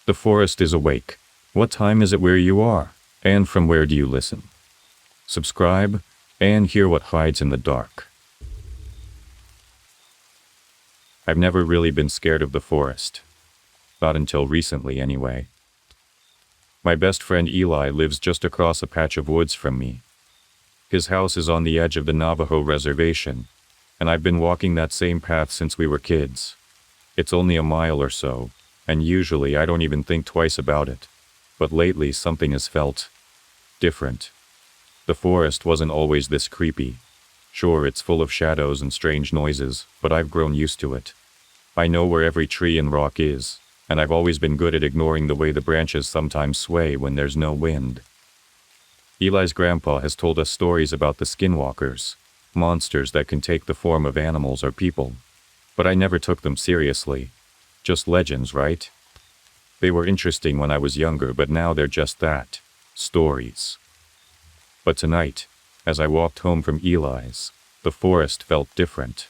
The forest is awake. What time is it where you are? And from where do you listen? Subscribe and hear what hides in the dark. I've never really been scared of the forest. Not until recently, anyway. My best friend Eli lives just across a patch of woods from me. His house is on the edge of the Navajo reservation, and I've been walking that same path since we were kids. It's only a mile or so, and usually I don't even think twice about it. But lately something has felt different. The forest wasn't always this creepy. Sure, it's full of shadows and strange noises, but I've grown used to it. I know where every tree and rock is, and I've always been good at ignoring the way the branches sometimes sway when there's no wind. Eli's grandpa has told us stories about the Skinwalkers, monsters that can take the form of animals or people. But I never took them seriously. Just legends, right? They were interesting when I was younger, but now they're just that. Stories. But tonight, as I walked home from Eli's, the forest felt different.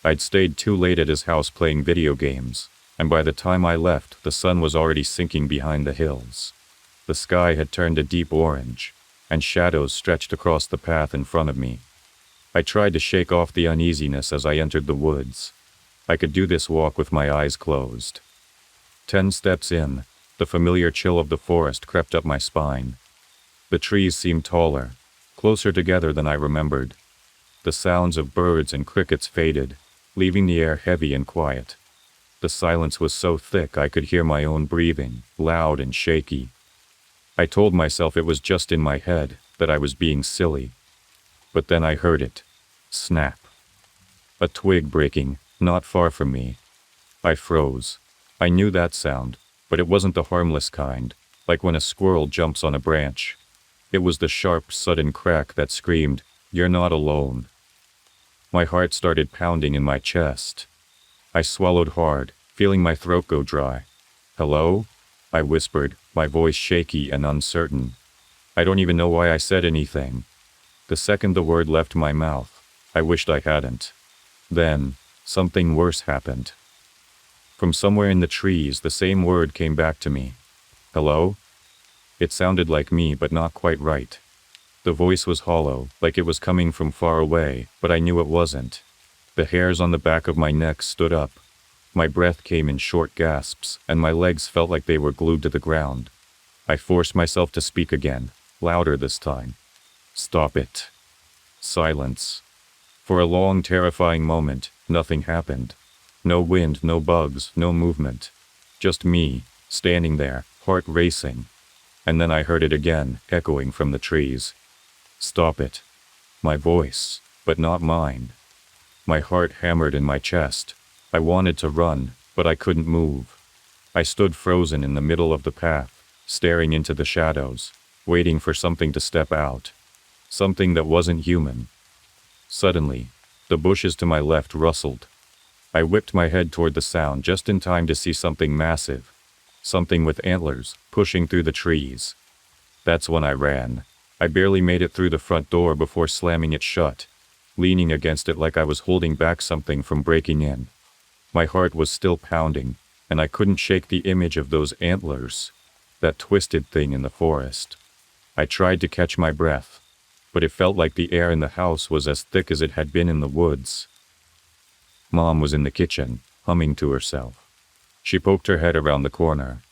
I'd stayed too late at his house playing video games, and by the time I left, the sun was already sinking behind the hills. The sky had turned a deep orange, and shadows stretched across the path in front of me. I tried to shake off the uneasiness as I entered the woods. I could do this walk with my eyes closed. 10 steps in, the familiar chill of the forest crept up my spine. The trees seemed taller, closer together than I remembered. The sounds of birds and crickets faded, leaving the air heavy and quiet. The silence was so thick I could hear my own breathing, loud and shaky. I told myself it was just in my head, that I was being silly. But then I heard it. Snap. A twig breaking, not far from me. I froze. I knew that sound, but it wasn't the harmless kind, like when a squirrel jumps on a branch. It was the sharp, sudden crack that screamed, "You're not alone." My heart started pounding in my chest. I swallowed hard, feeling my throat go dry. "Hello?" I whispered, my voice shaky and uncertain. I don't even know why I said anything. The second the word left my mouth, I wished I hadn't. Then, something worse happened. From somewhere in the trees, the same word came back to me. "Hello?" It sounded like me, but not quite right. The voice was hollow, like it was coming from far away, but I knew it wasn't. The hairs on the back of my neck stood up. My breath came in short gasps, and my legs felt like they were glued to the ground. I forced myself to speak again, louder this time. "Stop it." Silence. For a long, terrifying moment, nothing happened. No wind, no bugs, no movement. Just me, standing there, heart racing. And then I heard it again, echoing from the trees. "Stop it." My voice, but not mine. My heart hammered in my chest. I wanted to run, but I couldn't move. I stood frozen in the middle of the path, staring into the shadows, waiting for something to step out. Something that wasn't human. Suddenly, the bushes to my left rustled. I whipped my head toward the sound just in time to see something massive. Something with antlers, pushing through the trees. That's when I ran. I barely made it through the front door before slamming it shut, leaning against it like I was holding back something from breaking in. My heart was still pounding, and I couldn't shake the image of those antlers, that twisted thing in the forest. I tried to catch my breath, but it felt like the air in the house was as thick as it had been in the woods. Mom was in the kitchen, humming to herself. She poked her head around the corner.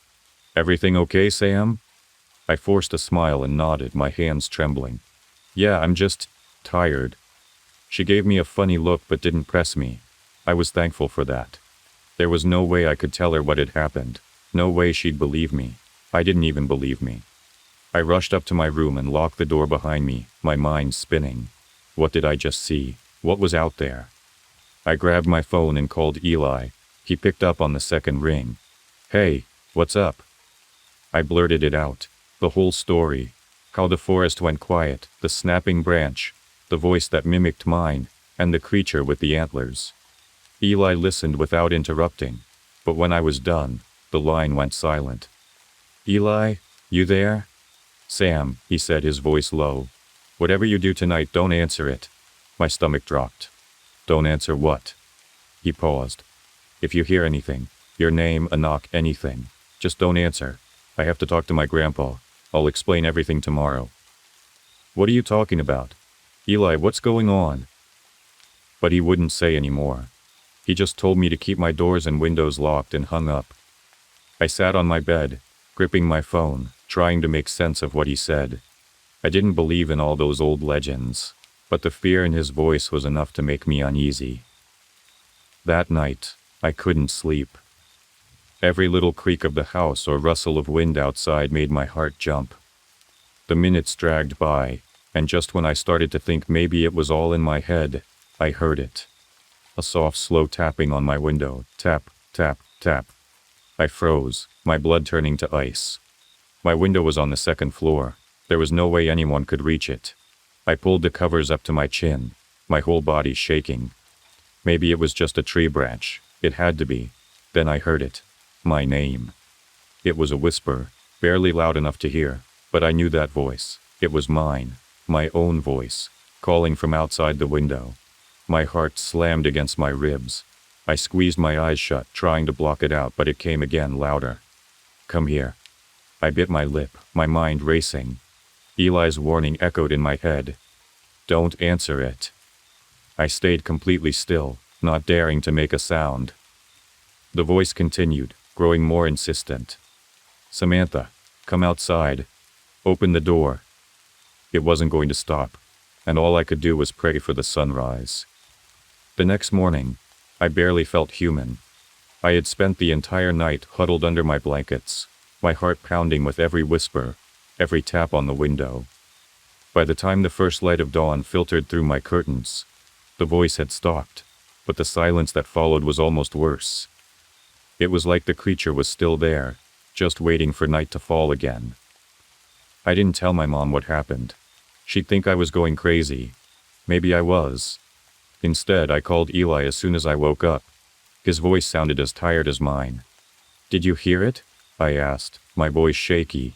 "Everything okay, Sam?" I forced a smile and nodded, my hands trembling. "Yeah, I'm just tired." She gave me a funny look but didn't press me. I was thankful for that. There was no way I could tell her what had happened. No way she'd believe me. I didn't even believe me. I rushed up to my room and locked the door behind me, my mind spinning. What did I just see? What was out there? I grabbed my phone and called Eli. He picked up on the second ring. "Hey, what's up?" I blurted it out. The whole story. How the forest went quiet, the snapping branch, the voice that mimicked mine, and the creature with the antlers. Eli listened without interrupting, but when I was done, the line went silent. "Eli, you there?" "Sam," he said, his voice low. "Whatever you do tonight, don't answer it." My stomach dropped. "Don't answer what?" He paused. "If you hear anything, your name, a knock, anything, Just don't answer. I have to talk to my grandpa. I'll explain everything tomorrow. What are you talking about? Eli, what's going on? But he wouldn't say any more. He just told me to keep my doors and windows locked and hung up. I sat on my bed, gripping my phone, trying to make sense of what he said. I didn't believe in all those old legends, but the fear in his voice was enough to make me uneasy. That night, I couldn't sleep. Every little creak of the house or rustle of wind outside made my heart jump. The minutes dragged by, and just when I started to think maybe it was all in my head, I heard it. A soft, slow tapping on my window. Tap, tap, tap. I froze, my blood turning to ice. My window was on the second floor. There was no way anyone could reach it. I pulled the covers up to my chin, my whole body shaking. Maybe it was just a tree branch. It had to be. Then I heard it. My name. It was a whisper, barely loud enough to hear, but I knew that voice. It was mine, my own voice, calling from outside the window. My heart slammed against my ribs. I squeezed my eyes shut, trying to block it out, but it came again, louder. Come here. I bit my lip, my mind racing. Eli's warning echoed in my head. Don't answer it. I stayed completely still, not daring to make a sound. The voice continued, growing more insistent. Samantha, come outside. Open the door. It wasn't going to stop, and all I could do was pray for the sunrise. The next morning, I barely felt human. I had spent the entire night huddled under my blankets, my heart pounding with every whisper, every tap on the window. By the time the first light of dawn filtered through my curtains, the voice had stopped, but the silence that followed was almost worse. It was like the creature was still there, just waiting for night to fall again. I didn't tell my mom what happened. She'd think I was going crazy. Maybe I was. Instead, I called Eli as soon as I woke up. His voice sounded as tired as mine. Did you hear it? I asked, my voice shaky.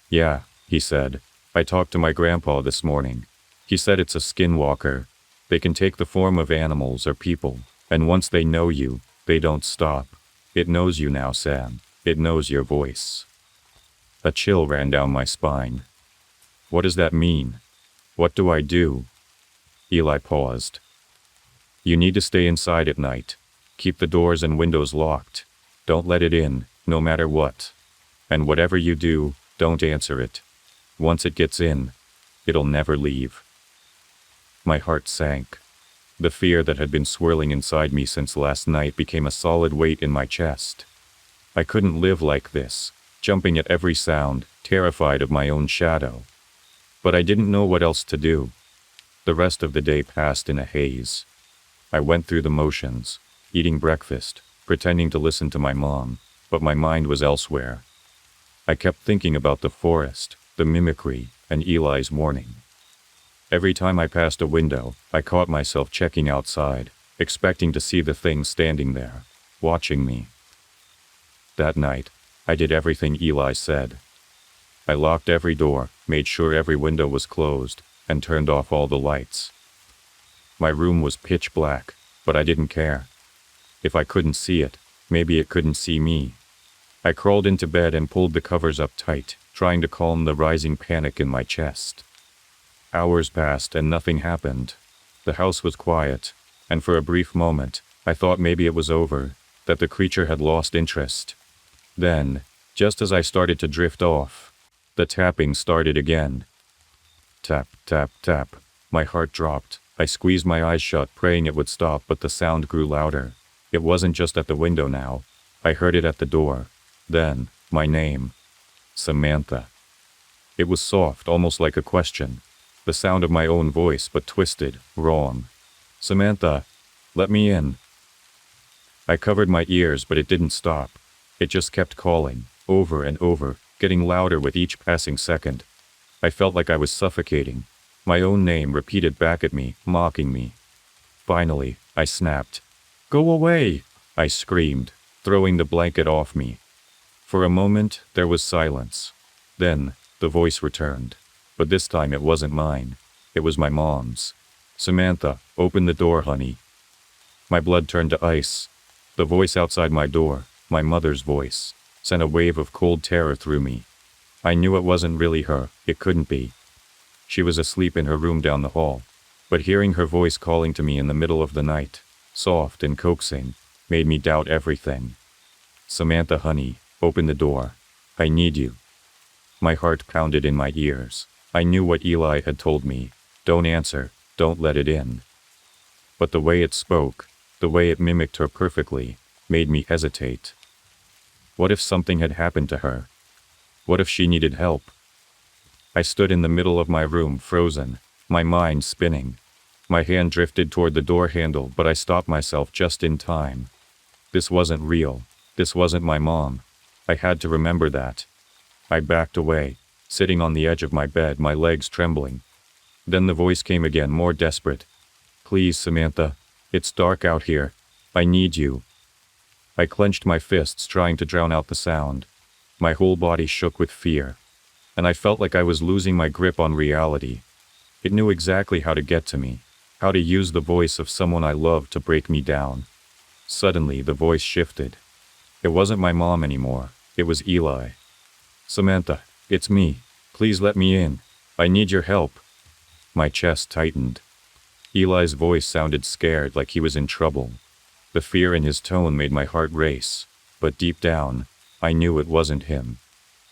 Yeah, he said. I talked to my grandpa this morning. He said it's a skinwalker. They can take the form of animals or people, and once they know you, they don't stop. It knows you now, Sam. It knows your voice. A chill ran down my spine. What does that mean? What do I do? Eli paused. You need to stay inside at night. Keep the doors and windows locked. Don't let it in, no matter what. And whatever you do, don't answer it. Once it gets in, it'll never leave. My heart sank. The fear that had been swirling inside me since last night became a solid weight in my chest. I couldn't live like this, jumping at every sound, terrified of my own shadow. But I didn't know what else to do. The rest of the day passed in a haze. I went through the motions, eating breakfast, pretending to listen to my mom, but my mind was elsewhere. I kept thinking about the forest, the mimicry, and Eli's warning. Every time I passed a window, I caught myself checking outside, expecting to see the thing standing there, watching me. That night, I did everything Eli said. I locked every door, made sure every window was closed, and turned off all the lights. My room was pitch black, but I didn't care. If I couldn't see it, maybe it couldn't see me. I crawled into bed and pulled the covers up tight, trying to calm the rising panic in my chest. Hours passed and nothing happened. The house was quiet, and for a brief moment, I thought maybe it was over, that the creature had lost interest. Then, just as I started to drift off, the tapping started again. Tap, tap, tap. My heart dropped. I squeezed my eyes shut, praying it would stop, but the sound grew louder. It wasn't just at the window now. I heard it at the door. Then, my name. Samantha. It was soft, almost like a question. The sound of my own voice, but twisted, wrong. Samantha, let me in. I covered my ears, but it didn't stop. It just kept calling, over and over, getting louder with each passing second. I felt like I was suffocating. My own name repeated back at me, mocking me. Finally, I snapped. Go away! I screamed, throwing the blanket off me. For a moment, there was silence. Then, the voice returned. But this time it wasn't mine. It was my mom's. Samantha, open the door, honey. My blood turned to ice. The voice outside my door, my mother's voice. sent a wave of cold terror through me. I knew it wasn't really her, it couldn't be. She was asleep in her room down the hall, but hearing her voice calling to me in the middle of the night, soft and coaxing, made me doubt everything. "Samantha, honey, open the door. I need you." My heart pounded in my ears. I knew what Eli had told me. Don't answer, don't let it in. But the way it spoke, the way it mimicked her perfectly, made me hesitate. What if something had happened to her? What if she needed help? I stood in the middle of my room, frozen, my mind spinning. My hand drifted toward the door handle, but I stopped myself just in time. This wasn't real. This wasn't my mom. I had to remember that. I backed away, sitting on the edge of my bed, my legs trembling. Then the voice came again, more desperate. "Please, Samantha. It's dark out here. I need you." I clenched my fists, trying to drown out the sound. My whole body shook with fear, and I felt like I was losing my grip on reality. It knew exactly how to get to me, how to use the voice of someone I loved to break me down. Suddenly, the voice shifted. It wasn't my mom anymore. It was Eli. "Samantha, it's me. Please let me in. I need your help." My chest tightened. Eli's voice sounded scared, like he was in trouble. The fear in his tone made my heart race, but deep down, I knew it wasn't him.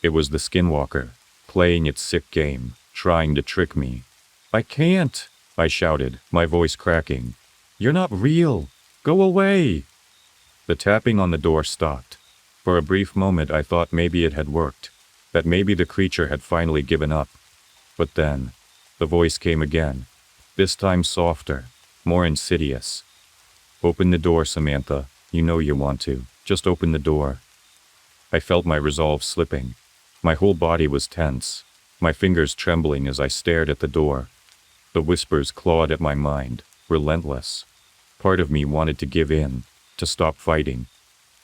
It was the Skinwalker, playing its sick game, trying to trick me. "I can't," I shouted, my voice cracking. "You're not real. Go away." The tapping on the door stopped. For a brief moment I thought maybe it had worked, that maybe the creature had finally given up. But then, the voice came again, this time softer, more insidious. "Open the door, Samantha. You know you want to. Just open the door." I felt my resolve slipping. My whole body was tense, my fingers trembling as I stared at the door. The whispers clawed at my mind, relentless. Part of me wanted to give in, to stop fighting.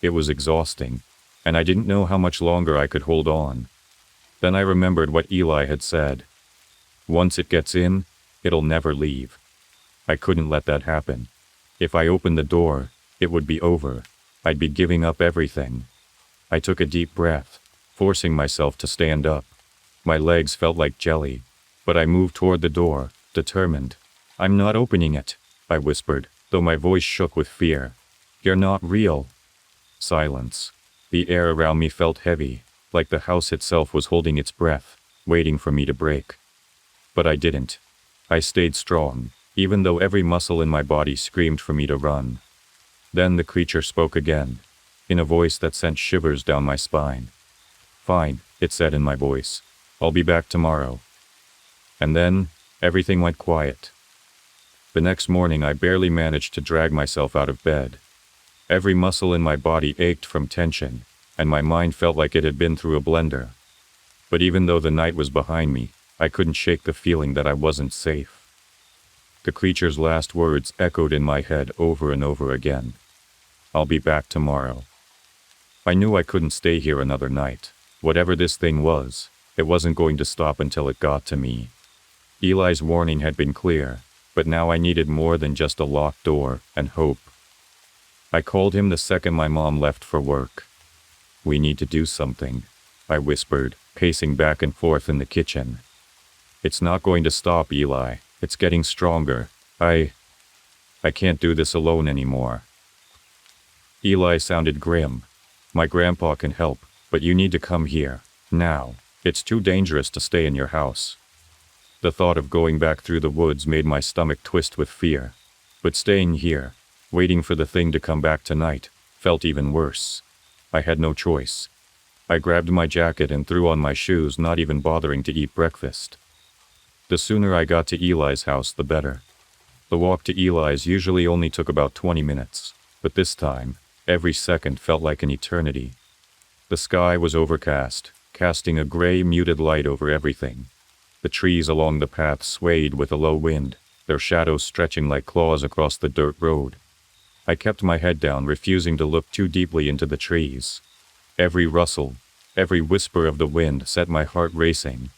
It was exhausting, and I didn't know how much longer I could hold on. Then I remembered what Eli had said. Once it gets in, it'll never leave. I couldn't let that happen. If I opened the door, it would be over. I'd be giving up everything. I took a deep breath, forcing myself to stand up. My legs felt like jelly, but I moved toward the door, determined. "I'm not opening it," I whispered, though my voice shook with fear. "You're not real." Silence. The air around me felt heavy, like the house itself was holding its breath, waiting for me to break. But I didn't. I stayed strong, even though every muscle in my body screamed for me to run. Then the creature spoke again, in a voice that sent shivers down my spine. "Fine," it said in my voice. "I'll be back tomorrow." And then, everything went quiet. The next morning I barely managed to drag myself out of bed. Every muscle in my body ached from tension, and my mind felt like it had been through a blender. But even though the night was behind me, I couldn't shake the feeling that I wasn't safe. The creature's last words echoed in my head over and over again. "I'll be back tomorrow." I knew I couldn't stay here another night. Whatever this thing was, it wasn't going to stop until it got to me. Eli's warning had been clear, but now I needed more than just a locked door and hope. I called him the second my mom left for work. "We need to do something," I whispered, pacing back and forth in the kitchen. "It's not going to stop, Eli. It's getting stronger. I can't do this alone anymore." Eli sounded grim. "My grandpa can help, but you need to come here, now. It's too dangerous to stay in your house." The thought of going back through the woods made my stomach twist with fear. But staying here, waiting for the thing to come back tonight, felt even worse. I had no choice. I grabbed my jacket and threw on my shoes, not even bothering to eat breakfast. The sooner I got to Eli's house, the better. The walk to Eli's usually only took about 20 minutes, but this time, every second felt like an eternity. The sky was overcast, casting a gray, muted light over everything. The trees along the path swayed with a low wind, their shadows stretching like claws across the dirt road. I kept my head down, refusing to look too deeply into the trees. Every rustle, every whisper of the wind set my heart racing.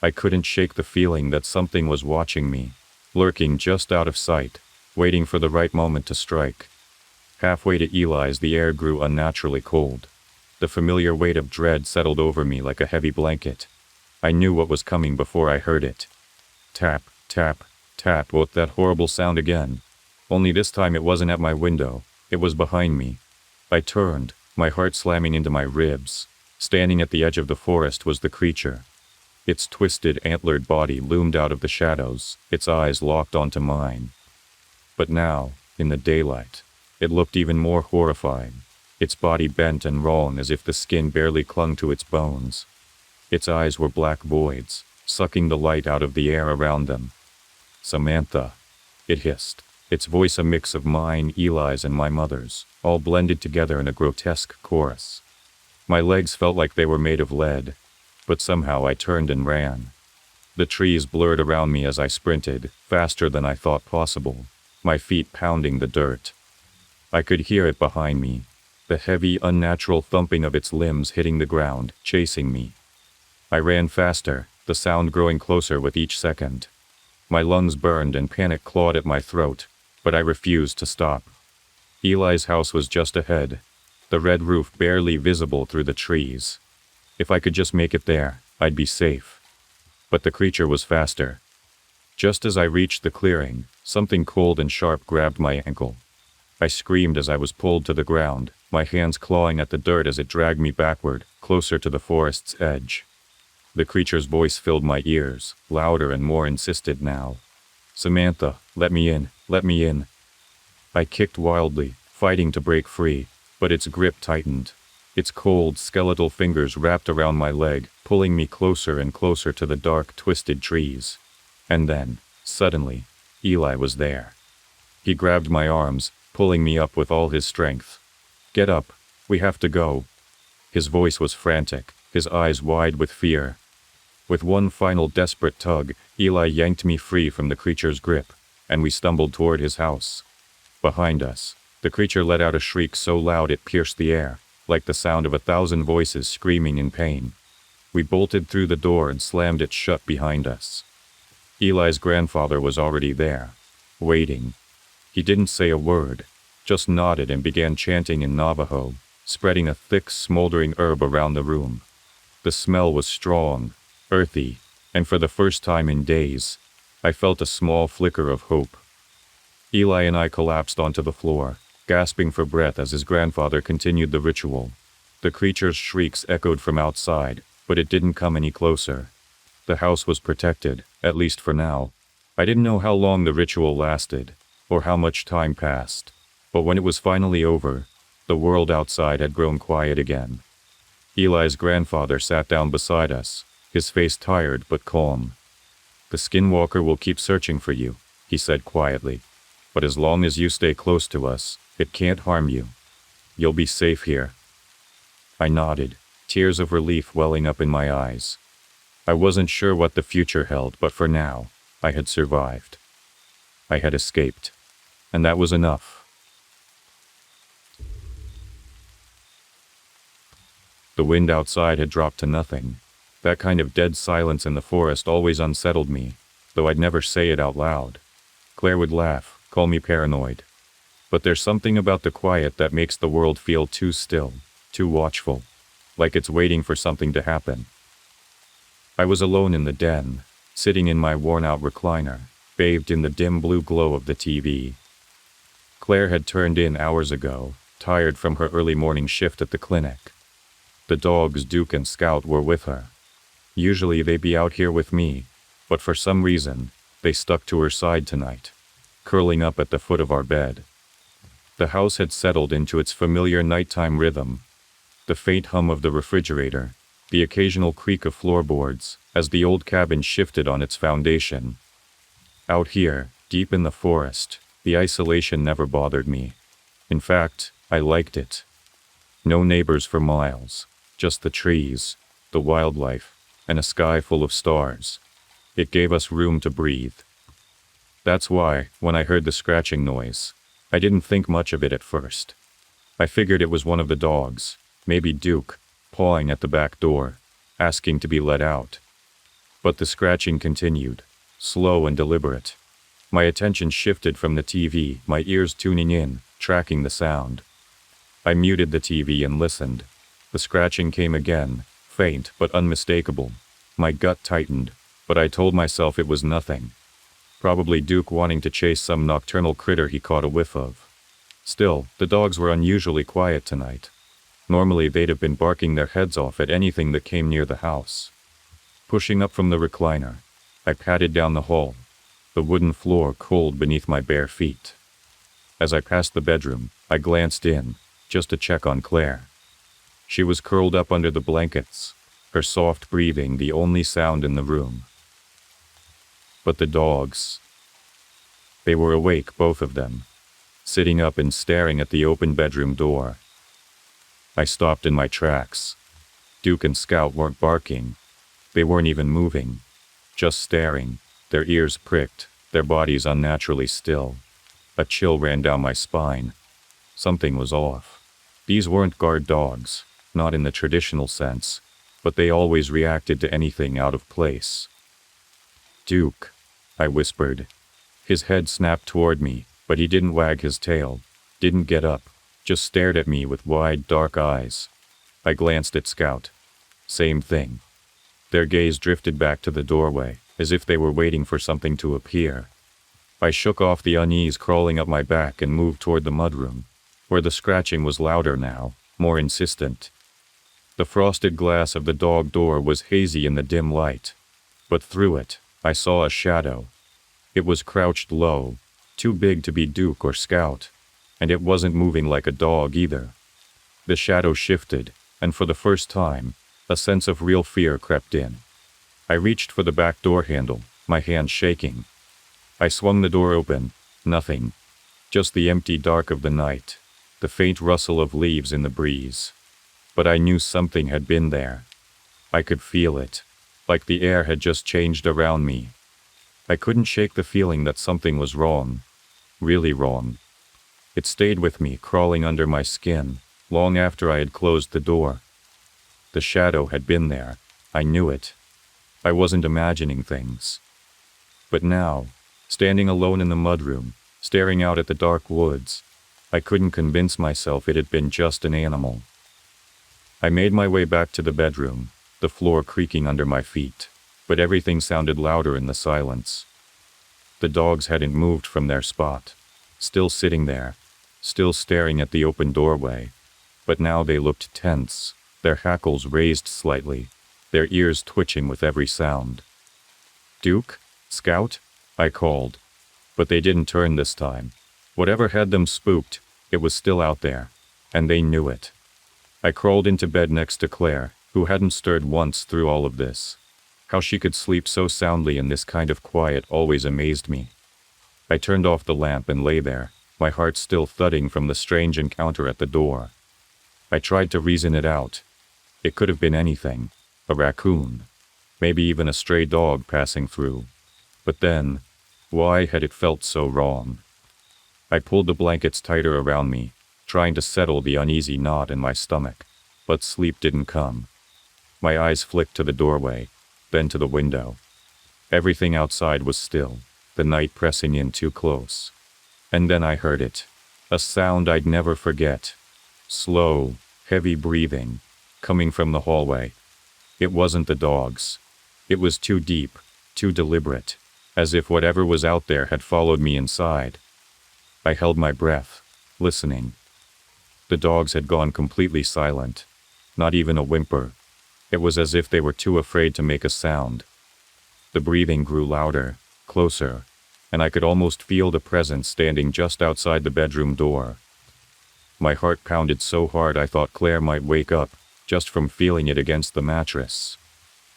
I couldn't shake the feeling that something was watching me, lurking just out of sight, waiting for the right moment to strike. Halfway to Eli's, the air grew unnaturally cold. The familiar weight of dread settled over me like a heavy blanket. I knew what was coming before I heard it. Tap, tap, tap, with that horrible sound again. Only this time it wasn't at my window, it was behind me. I turned, my heart slamming into my ribs. Standing at the edge of the forest was the creature. Its twisted, antlered body loomed out of the shadows, its eyes locked onto mine. But now, in the daylight, it looked even more horrifying. Its body bent and wrung as if the skin barely clung to its bones. Its eyes were black voids, sucking the light out of the air around them. "Samantha," it hissed, its voice a mix of mine, Eli's, and my mother's, all blended together in a grotesque chorus. My legs felt like they were made of lead, but somehow I turned and ran. The trees blurred around me as I sprinted, faster than I thought possible, my feet pounding the dirt. I could hear it behind me, the heavy, unnatural thumping of its limbs hitting the ground, chasing me. I ran faster, the sound growing closer with each second. My lungs burned and panic clawed at my throat, but I refused to stop. Eli's house was just ahead, the red roof barely visible through the trees. If I could just make it there, I'd be safe. But the creature was faster. Just as I reached the clearing, something cold and sharp grabbed my ankle. I screamed as I was pulled to the ground, my hands clawing at the dirt as it dragged me backward, closer to the forest's edge. The creature's voice filled my ears, louder and more insistent now. "Samantha, let me in, let me in." I kicked wildly, fighting to break free, but its grip tightened. Its cold, skeletal fingers wrapped around my leg, pulling me closer and closer to the dark, twisted trees. And then, suddenly, Eli was there. He grabbed my arms, pulling me up with all his strength. "Get up, we have to go." His voice was frantic, his eyes wide with fear. With one final desperate tug, Eli yanked me free from the creature's grip, and we stumbled toward his house. Behind us, the creature let out a shriek so loud it pierced the air, like the sound of 1,000 voices screaming in pain. We bolted through the door and slammed it shut behind us. Eli's grandfather was already there, waiting. He didn't say a word, just nodded and began chanting in Navajo, spreading a thick, smoldering herb around the room. The smell was strong, earthy, and for the first time in days, I felt a small flicker of hope. Eli and I collapsed onto the floor, gasping for breath as his grandfather continued the ritual. The creature's shrieks echoed from outside, but it didn't come any closer. The house was protected, at least for now. I didn't know how long the ritual lasted, or how much time passed, but when it was finally over, the world outside had grown quiet again. Eli's grandfather sat down beside us, his face tired but calm. "The Skinwalker will keep searching for you," he said quietly. "But as long as you stay close to us, it can't harm you. You'll be safe here." I nodded, tears of relief welling up in my eyes. I wasn't sure what the future held, but for now, I had survived. I had escaped, and that was enough. The wind outside had dropped to nothing. That kind of dead silence in the forest always unsettled me, though I'd never say it out loud. Claire would laugh, call me paranoid. But there's something about the quiet that makes the world feel too still, too watchful, like it's waiting for something to happen. I was alone in the den, sitting in my worn-out recliner, bathed in the dim blue glow of the TV. Claire had turned in hours ago, tired from her early morning shift at the clinic. The dogs, Duke and Scout, were with her. Usually they'd be out here with me, but for some reason, they stuck to her side tonight, curling up at the foot of our bed. The house had settled into its familiar nighttime rhythm. The faint hum of the refrigerator, the occasional creak of floorboards, as the old cabin shifted on its foundation. Out here, deep in the forest, the isolation never bothered me. In fact, I liked it. No neighbors for miles, just the trees, the wildlife, and a sky full of stars. It gave us room to breathe. That's why, when I heard the scratching noise, I didn't think much of it at first. I figured it was one of the dogs, maybe Duke, pawing at the back door, asking to be let out. But the scratching continued, slow and deliberate. My attention shifted from the TV, my ears tuning in, tracking the sound. I muted the TV and listened. The scratching came again, faint but unmistakable. My gut tightened, but I told myself it was nothing. Probably Duke wanting to chase some nocturnal critter he caught a whiff of. Still, the dogs were unusually quiet tonight. Normally they'd have been barking their heads off at anything that came near the house. Pushing up from the recliner, I padded down the hall, the wooden floor cold beneath my bare feet. As I passed the bedroom, I glanced in, just to check on Claire. She was curled up under the blankets, her soft breathing the only sound in the room. But the dogs. They were awake, both of them, sitting up and staring at the open bedroom door. I stopped in my tracks. Duke and Scout weren't barking. They weren't even moving, just staring, their ears pricked, their bodies unnaturally still. A chill ran down my spine. Something was off. These weren't guard dogs, not in the traditional sense, but they always reacted to anything out of place. "Duke," I whispered. His head snapped toward me, but he didn't wag his tail, didn't get up, just stared at me with wide, dark eyes. I glanced at Scout. Same thing. Their gaze drifted back to the doorway, as if they were waiting for something to appear. I shook off the unease crawling up my back and moved toward the mudroom, where the scratching was louder now, more insistent. The frosted glass of the dog door was hazy in the dim light, but through it, I saw a shadow. It was crouched low, too big to be Duke or Scout, and it wasn't moving like a dog either. The shadow shifted, and for the first time, a sense of real fear crept in. I reached for the back door handle, my hand shaking. I swung the door open. Nothing. Just the empty dark of the night, the faint rustle of leaves in the breeze. But I knew something had been there. I could feel it, like the air had just changed around me. I couldn't shake the feeling that something was wrong. Really wrong. It stayed with me, crawling under my skin, long after I had closed the door. The shadow had been there. I knew it. I wasn't imagining things. But now, standing alone in the mudroom, staring out at the dark woods, I couldn't convince myself it had been just an animal. I made my way back to the bedroom, the floor creaking under my feet, but everything sounded louder in the silence. The dogs hadn't moved from their spot, still sitting there, still staring at the open doorway, but now they looked tense, their hackles raised slightly, their ears twitching with every sound. "Duke? Scout?" I called. But they didn't turn this time. Whatever had them spooked, it was still out there, and they knew it. I crawled into bed next to Claire, who hadn't stirred once through all of this. How she could sleep so soundly in this kind of quiet always amazed me. I turned off the lamp and lay there, my heart still thudding from the strange encounter at the door. I tried to reason it out. It could have been anything. A raccoon. Maybe even a stray dog passing through. But then, why had it felt so wrong? I pulled the blankets tighter around me, trying to settle the uneasy knot in my stomach, but sleep didn't come. My eyes flicked to the doorway, then to the window. Everything outside was still, the night pressing in too close. And then I heard it, a sound I'd never forget. Slow, heavy breathing, coming from the hallway. It wasn't the dogs. It was too deep, too deliberate, as if whatever was out there had followed me inside. I held my breath, listening. The dogs had gone completely silent, not even a whimper. It was as if they were too afraid to make a sound. The breathing grew louder, closer, and I could almost feel the presence standing just outside the bedroom door. My heart pounded so hard I thought Claire might wake up, just from feeling it against the mattress.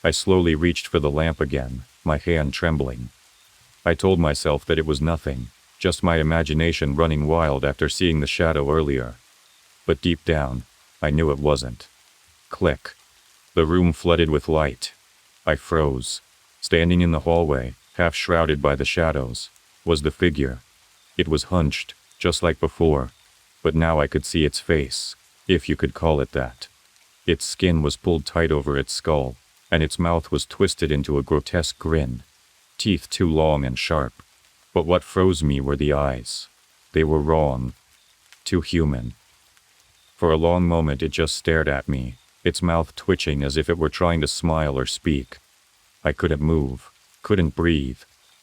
I slowly reached for the lamp again, my hand trembling. I told myself that it was nothing, just my imagination running wild after seeing the shadow earlier. But deep down, I knew it wasn't. Click. The room flooded with light. I froze. Standing in the hallway, half shrouded by the shadows, was the figure. It was hunched, just like before, but now I could see its face, if you could call it that. Its skin was pulled tight over its skull, and its mouth was twisted into a grotesque grin. Teeth too long and sharp. But what froze me were the eyes. They were wrong. Too human. For a long moment it just stared at me, its mouth twitching as if it were trying to smile or speak. I couldn't move, couldn't breathe.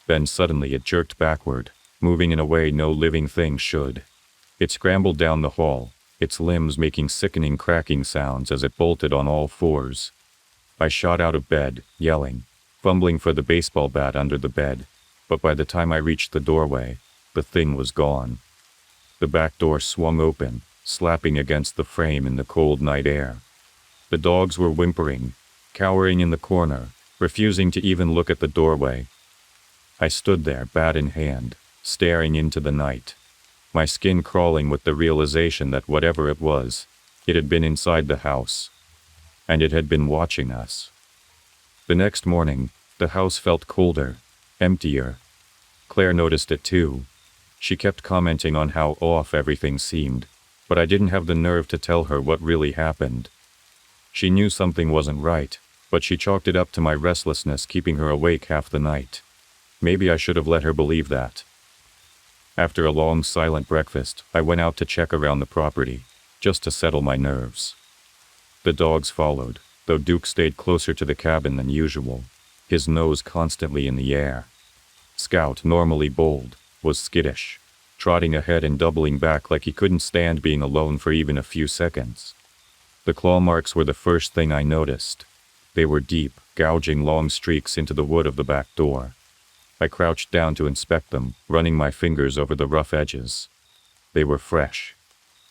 Then suddenly it jerked backward, moving in a way no living thing should. It scrambled down the hall, its limbs making sickening cracking sounds as it bolted on all fours. I shot out of bed, yelling, fumbling for the baseball bat under the bed, but by the time I reached the doorway, the thing was gone. The back door swung open, slapping against the frame in the cold night air. The dogs were whimpering, cowering in the corner, refusing to even look at the doorway. I stood there, bat in hand, staring into the night, my skin crawling with the realization that whatever it was, it had been inside the house, and it had been watching us. The next morning, the house felt colder, emptier. Claire noticed it too. She kept commenting on how off everything seemed, but I didn't have the nerve to tell her what really happened. She knew something wasn't right, but she chalked it up to my restlessness keeping her awake half the night. Maybe I should have let her believe that. After a long silent breakfast, I went out to check around the property, just to settle my nerves. The dogs followed, though Duke stayed closer to the cabin than usual, his nose constantly in the air. Scout, normally bold, was skittish, trotting ahead and doubling back like he couldn't stand being alone for even a few seconds. The claw marks were the first thing I noticed. They were deep, gouging long streaks into the wood of the back door. I crouched down to inspect them, running my fingers over the rough edges. They were fresh.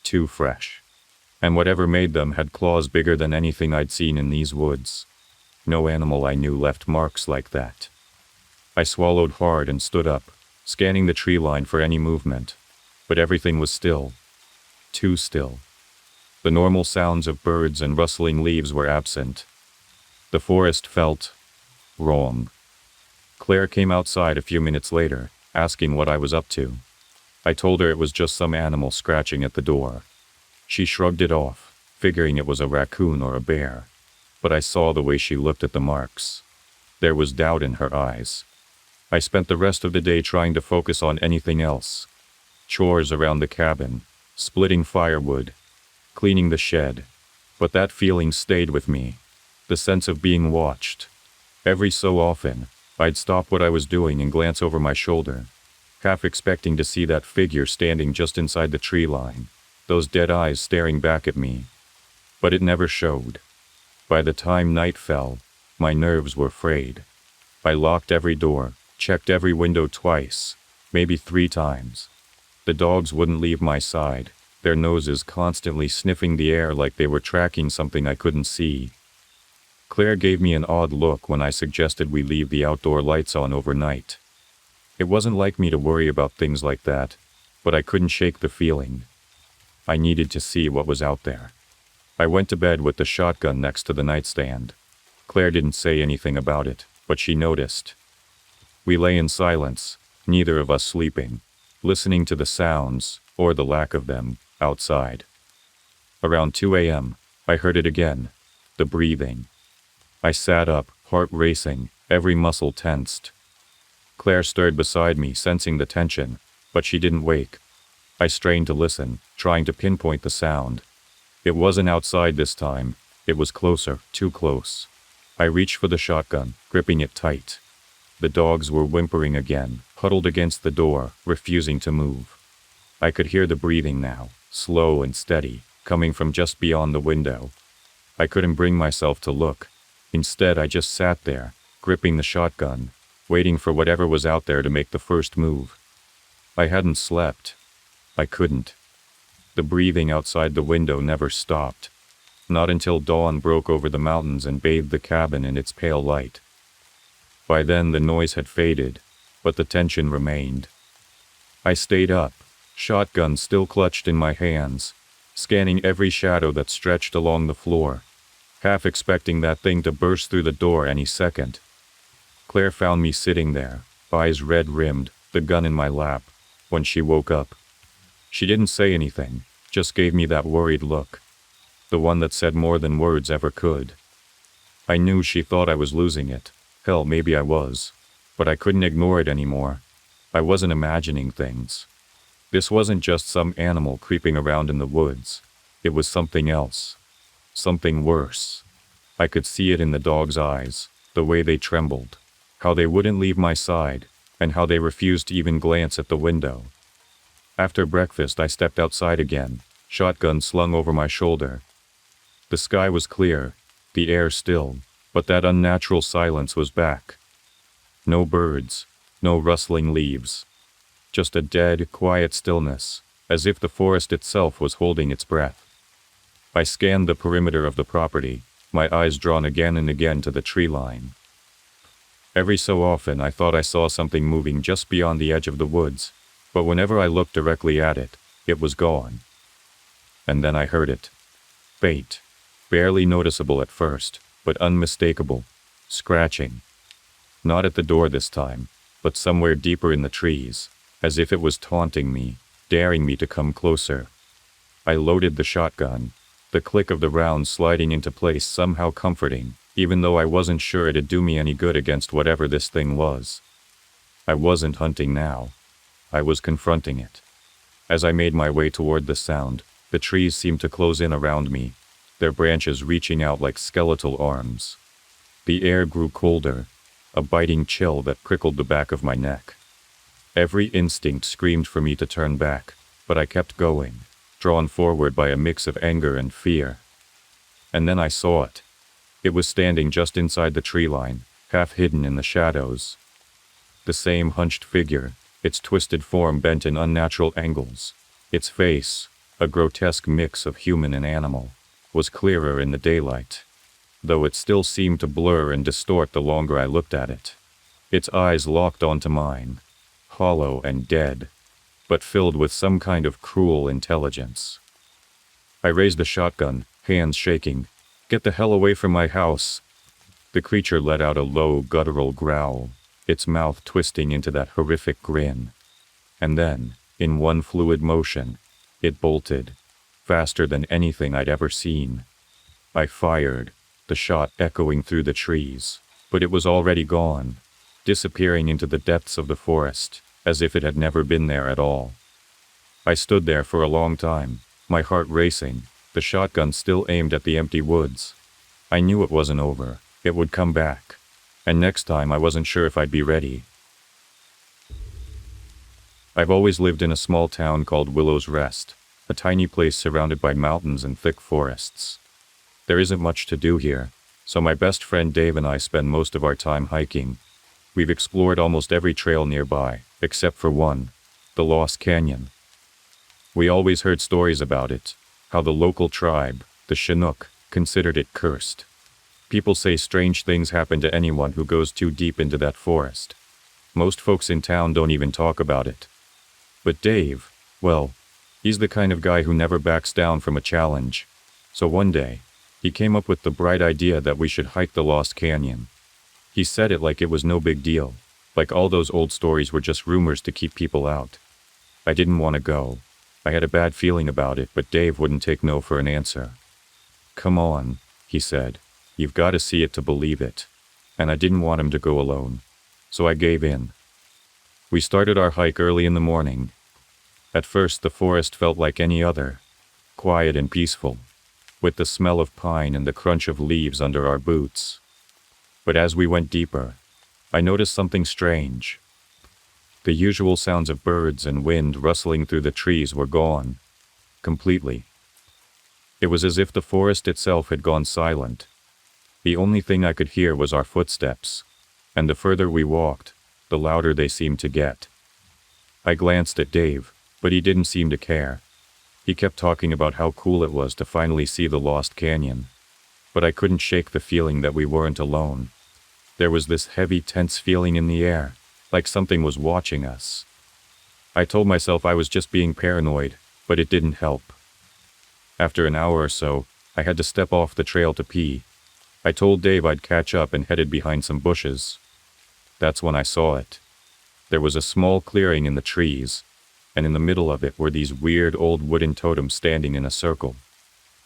Too fresh. And whatever made them had claws bigger than anything I'd seen in these woods. No animal I knew left marks like that. I swallowed hard and stood up, scanning the tree line for any movement. But everything was still. Too still. The normal sounds of birds and rustling leaves were absent. The forest felt wrong. Claire came outside a few minutes later, asking what I was up to. I told her it was just some animal scratching at the door. She shrugged it off, figuring it was a raccoon or a bear. But I saw the way she looked at the marks. There was doubt in her eyes. I spent the rest of the day trying to focus on anything else. Chores around the cabin, splitting firewood, cleaning the shed. But that feeling stayed with me. The sense of being watched. Every so often, I'd stop what I was doing and glance over my shoulder, half expecting to see that figure standing just inside the tree line, those dead eyes staring back at me. But it never showed. By the time night fell, my nerves were frayed. I locked every door, checked every window twice, maybe 3 times. The dogs wouldn't leave my side, their noses constantly sniffing the air like they were tracking something I couldn't see. Claire gave me an odd look when I suggested we leave the outdoor lights on overnight. It wasn't like me to worry about things like that, but I couldn't shake the feeling. I needed to see what was out there. I went to bed with the shotgun next to the nightstand. Claire didn't say anything about it, but she noticed. We lay in silence, neither of us sleeping, listening to the sounds, or the lack of them, outside. Around 2 a.m., I heard it again, the breathing. I sat up, heart racing, every muscle tensed. Claire stirred beside me, sensing the tension, but she didn't wake. I strained to listen, trying to pinpoint the sound. It wasn't outside this time. It was closer, too close. I reached for the shotgun, gripping it tight. The dogs were whimpering again, huddled against the door, refusing to move. I could hear the breathing now, slow and steady, coming from just beyond the window. I couldn't bring myself to look. Instead, I just sat there, gripping the shotgun, waiting for whatever was out there to make the first move. I hadn't slept. I couldn't. The breathing outside the window never stopped. Not until dawn broke over the mountains and bathed the cabin in its pale light. By then, the noise had faded, but the tension remained. I stayed up, shotgun still clutched in my hands, scanning every shadow that stretched along the floor, half expecting that thing to burst through the door any second. Claire found me sitting there, eyes red-rimmed, the gun in my lap, when she woke up. She didn't say anything, just gave me that worried look, the one that said more than words ever could. I knew she thought I was losing it. Hell, maybe I was, but I couldn't ignore it anymore. I wasn't imagining things. This wasn't just some animal creeping around in the woods. It was something else. Something worse. I could see it in the dog's eyes, the way they trembled, how they wouldn't leave my side, and how they refused to even glance at the window. After breakfast I stepped outside again, shotgun slung over my shoulder. The sky was clear, the air still, but that unnatural silence was back. No birds, no rustling leaves. Just a dead, quiet stillness, as if the forest itself was holding its breath. I scanned the perimeter of the property, my eyes drawn again and again to the tree line. Every so often I thought I saw something moving just beyond the edge of the woods, but whenever I looked directly at it, it was gone. And then I heard it. Faint, barely noticeable at first, but unmistakable. Scratching. Not at the door this time, but somewhere deeper in the trees, as if it was taunting me, daring me to come closer. I loaded the shotgun, the click of the round sliding into place somehow comforting, even though I wasn't sure it'd do me any good against whatever this thing was. I wasn't hunting now. I was confronting it. As I made my way toward the sound, the trees seemed to close in around me, their branches reaching out like skeletal arms. The air grew colder, a biting chill that prickled the back of my neck. Every instinct screamed for me to turn back, but I kept going, drawn forward by a mix of anger and fear. And then I saw it. It was standing just inside the tree line, half hidden in the shadows. The same hunched figure, its twisted form bent in unnatural angles. Its face, a grotesque mix of human and animal, was clearer in the daylight, though it still seemed to blur and distort the longer I looked at it. Its eyes locked onto mine, hollow and dead, but filled with some kind of cruel intelligence. I raised the shotgun, hands shaking. "Get the hell away from my house!" The creature let out a low, guttural growl, its mouth twisting into that horrific grin. And then, in one fluid motion, it bolted, faster than anything I'd ever seen. I fired, the shot echoing through the trees, but it was already gone, disappearing into the depths of the forest, as if it had never been there at all. I stood there for a long time, my heart racing, the shotgun still aimed at the empty woods. I knew it wasn't over, it would come back, and next time I wasn't sure if I'd be ready. I've always lived in a small town called Willow's Rest, a tiny place surrounded by mountains and thick forests. There isn't much to do here, so my best friend Dave and I spend most of our time hiking. We've explored almost every trail nearby, except for one, the Lost Canyon. We always heard stories about it, how the local tribe, the Chinook, considered it cursed. People say strange things happen to anyone who goes too deep into that forest. Most folks in town don't even talk about it. But Dave, well, he's the kind of guy who never backs down from a challenge. So one day, he came up with the bright idea that we should hike the Lost Canyon. He said it like it was no big deal, like all those old stories were just rumors to keep people out. I didn't want to go. I had a bad feeling about it, but Dave wouldn't take no for an answer. "Come on," he said. "You've got to see it to believe it." And I didn't want him to go alone, so I gave in. We started our hike early in the morning. At first the forest felt like any other, quiet and peaceful, with the smell of pine and the crunch of leaves under our boots. But as we went deeper, I noticed something strange. The usual sounds of birds and wind rustling through the trees were gone, completely. It was as if the forest itself had gone silent. The only thing I could hear was our footsteps, and the further we walked, the louder they seemed to get. I glanced at Dave, but he didn't seem to care. He kept talking about how cool it was to finally see the Lost Canyon. But I couldn't shake the feeling that we weren't alone. There was this heavy, tense feeling in the air, like something was watching us. I told myself I was just being paranoid, but it didn't help. After an hour or so, I had to step off the trail to pee. I told Dave I'd catch up and headed behind some bushes. That's when I saw it. There was a small clearing in the trees, and in the middle of it were these weird old wooden totems standing in a circle.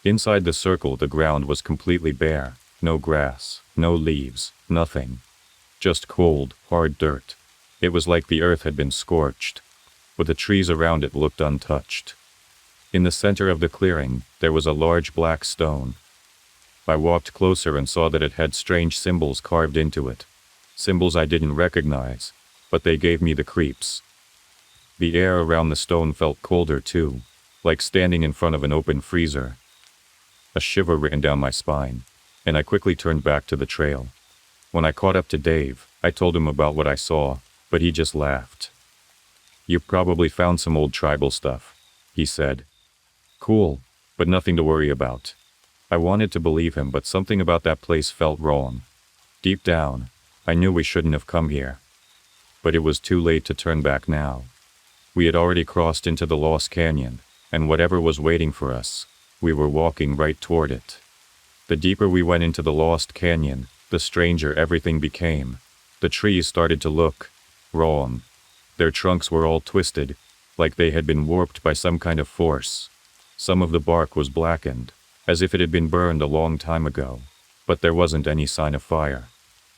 Inside the circle, the ground was completely bare, no grass, no leaves, nothing. Just cold, hard dirt. It was like the earth had been scorched, but the trees around it looked untouched. In the center of the clearing, there was a large black stone, I walked closer and saw that it had strange symbols carved into it. Symbols I didn't recognize, but they gave me the creeps. The air around the stone felt colder too, like standing in front of an open freezer. A shiver ran down my spine, and I quickly turned back to the trail. When I caught up to Dave, I told him about what I saw, but he just laughed. "You probably found some old tribal stuff," he said. "Cool, but nothing to worry about." I wanted to believe him, but something about that place felt wrong. Deep down, I knew we shouldn't have come here. But it was too late to turn back now. We had already crossed into the Lost Canyon, and whatever was waiting for us, we were walking right toward it. The deeper we went into the Lost Canyon, the stranger everything became. The trees started to look wrong. Their trunks were all twisted, like they had been warped by some kind of force. Some of the bark was blackened, as if it had been burned a long time ago, but there wasn't any sign of fire.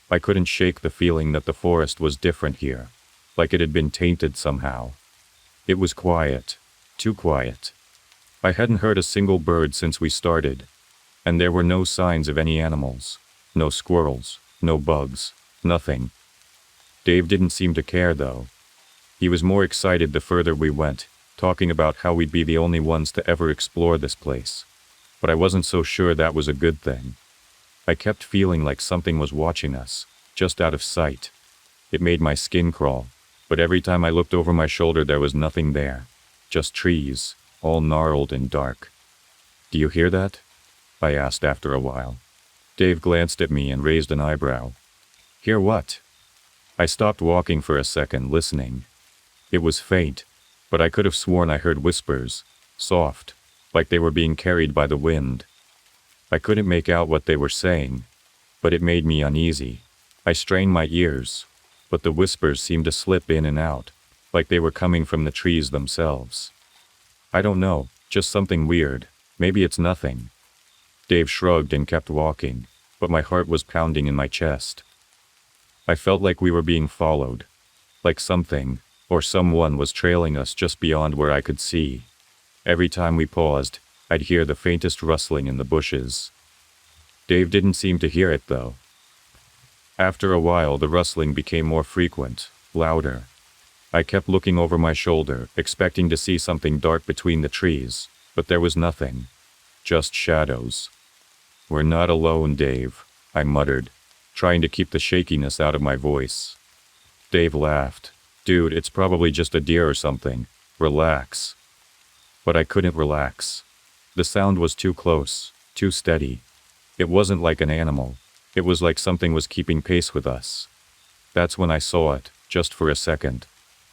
I couldn't shake the feeling that the forest was different here, like it had been tainted somehow. It was quiet, too quiet. I hadn't heard a single bird since we started, and there were no signs of any animals, no squirrels, no bugs, nothing. Dave didn't seem to care though. He was more excited the further we went, talking about how we'd be the only ones to ever explore this place. But I wasn't so sure that was a good thing. I kept feeling like something was watching us, just out of sight. It made my skin crawl, but every time I looked over my shoulder there was nothing there. Just trees, all gnarled and dark. "Do you hear that?" I asked after a while. Dave glanced at me and raised an eyebrow. "Hear what?" I stopped walking for a second, listening. It was faint, but I could have sworn I heard whispers, soft, like they were being carried by the wind. I couldn't make out what they were saying, but it made me uneasy. I strained my ears, but the whispers seemed to slip in and out, like they were coming from the trees themselves. "I don't know, just something weird. Maybe it's nothing." Dave shrugged and kept walking, but my heart was pounding in my chest. I felt like we were being followed, like something, or someone was trailing us just beyond where I could see. Every time we paused, I'd hear the faintest rustling in the bushes. Dave didn't seem to hear it though. After a while the rustling became more frequent, louder. I kept looking over my shoulder, expecting to see something dark between the trees, but there was nothing. Just shadows. "We're not alone, Dave," I muttered, trying to keep the shakiness out of my voice. Dave laughed. "Dude, it's probably just a deer or something. Relax." But I couldn't relax. The sound was too close, too steady. It wasn't like an animal. It was like something was keeping pace with us. That's when I saw it, just for a second.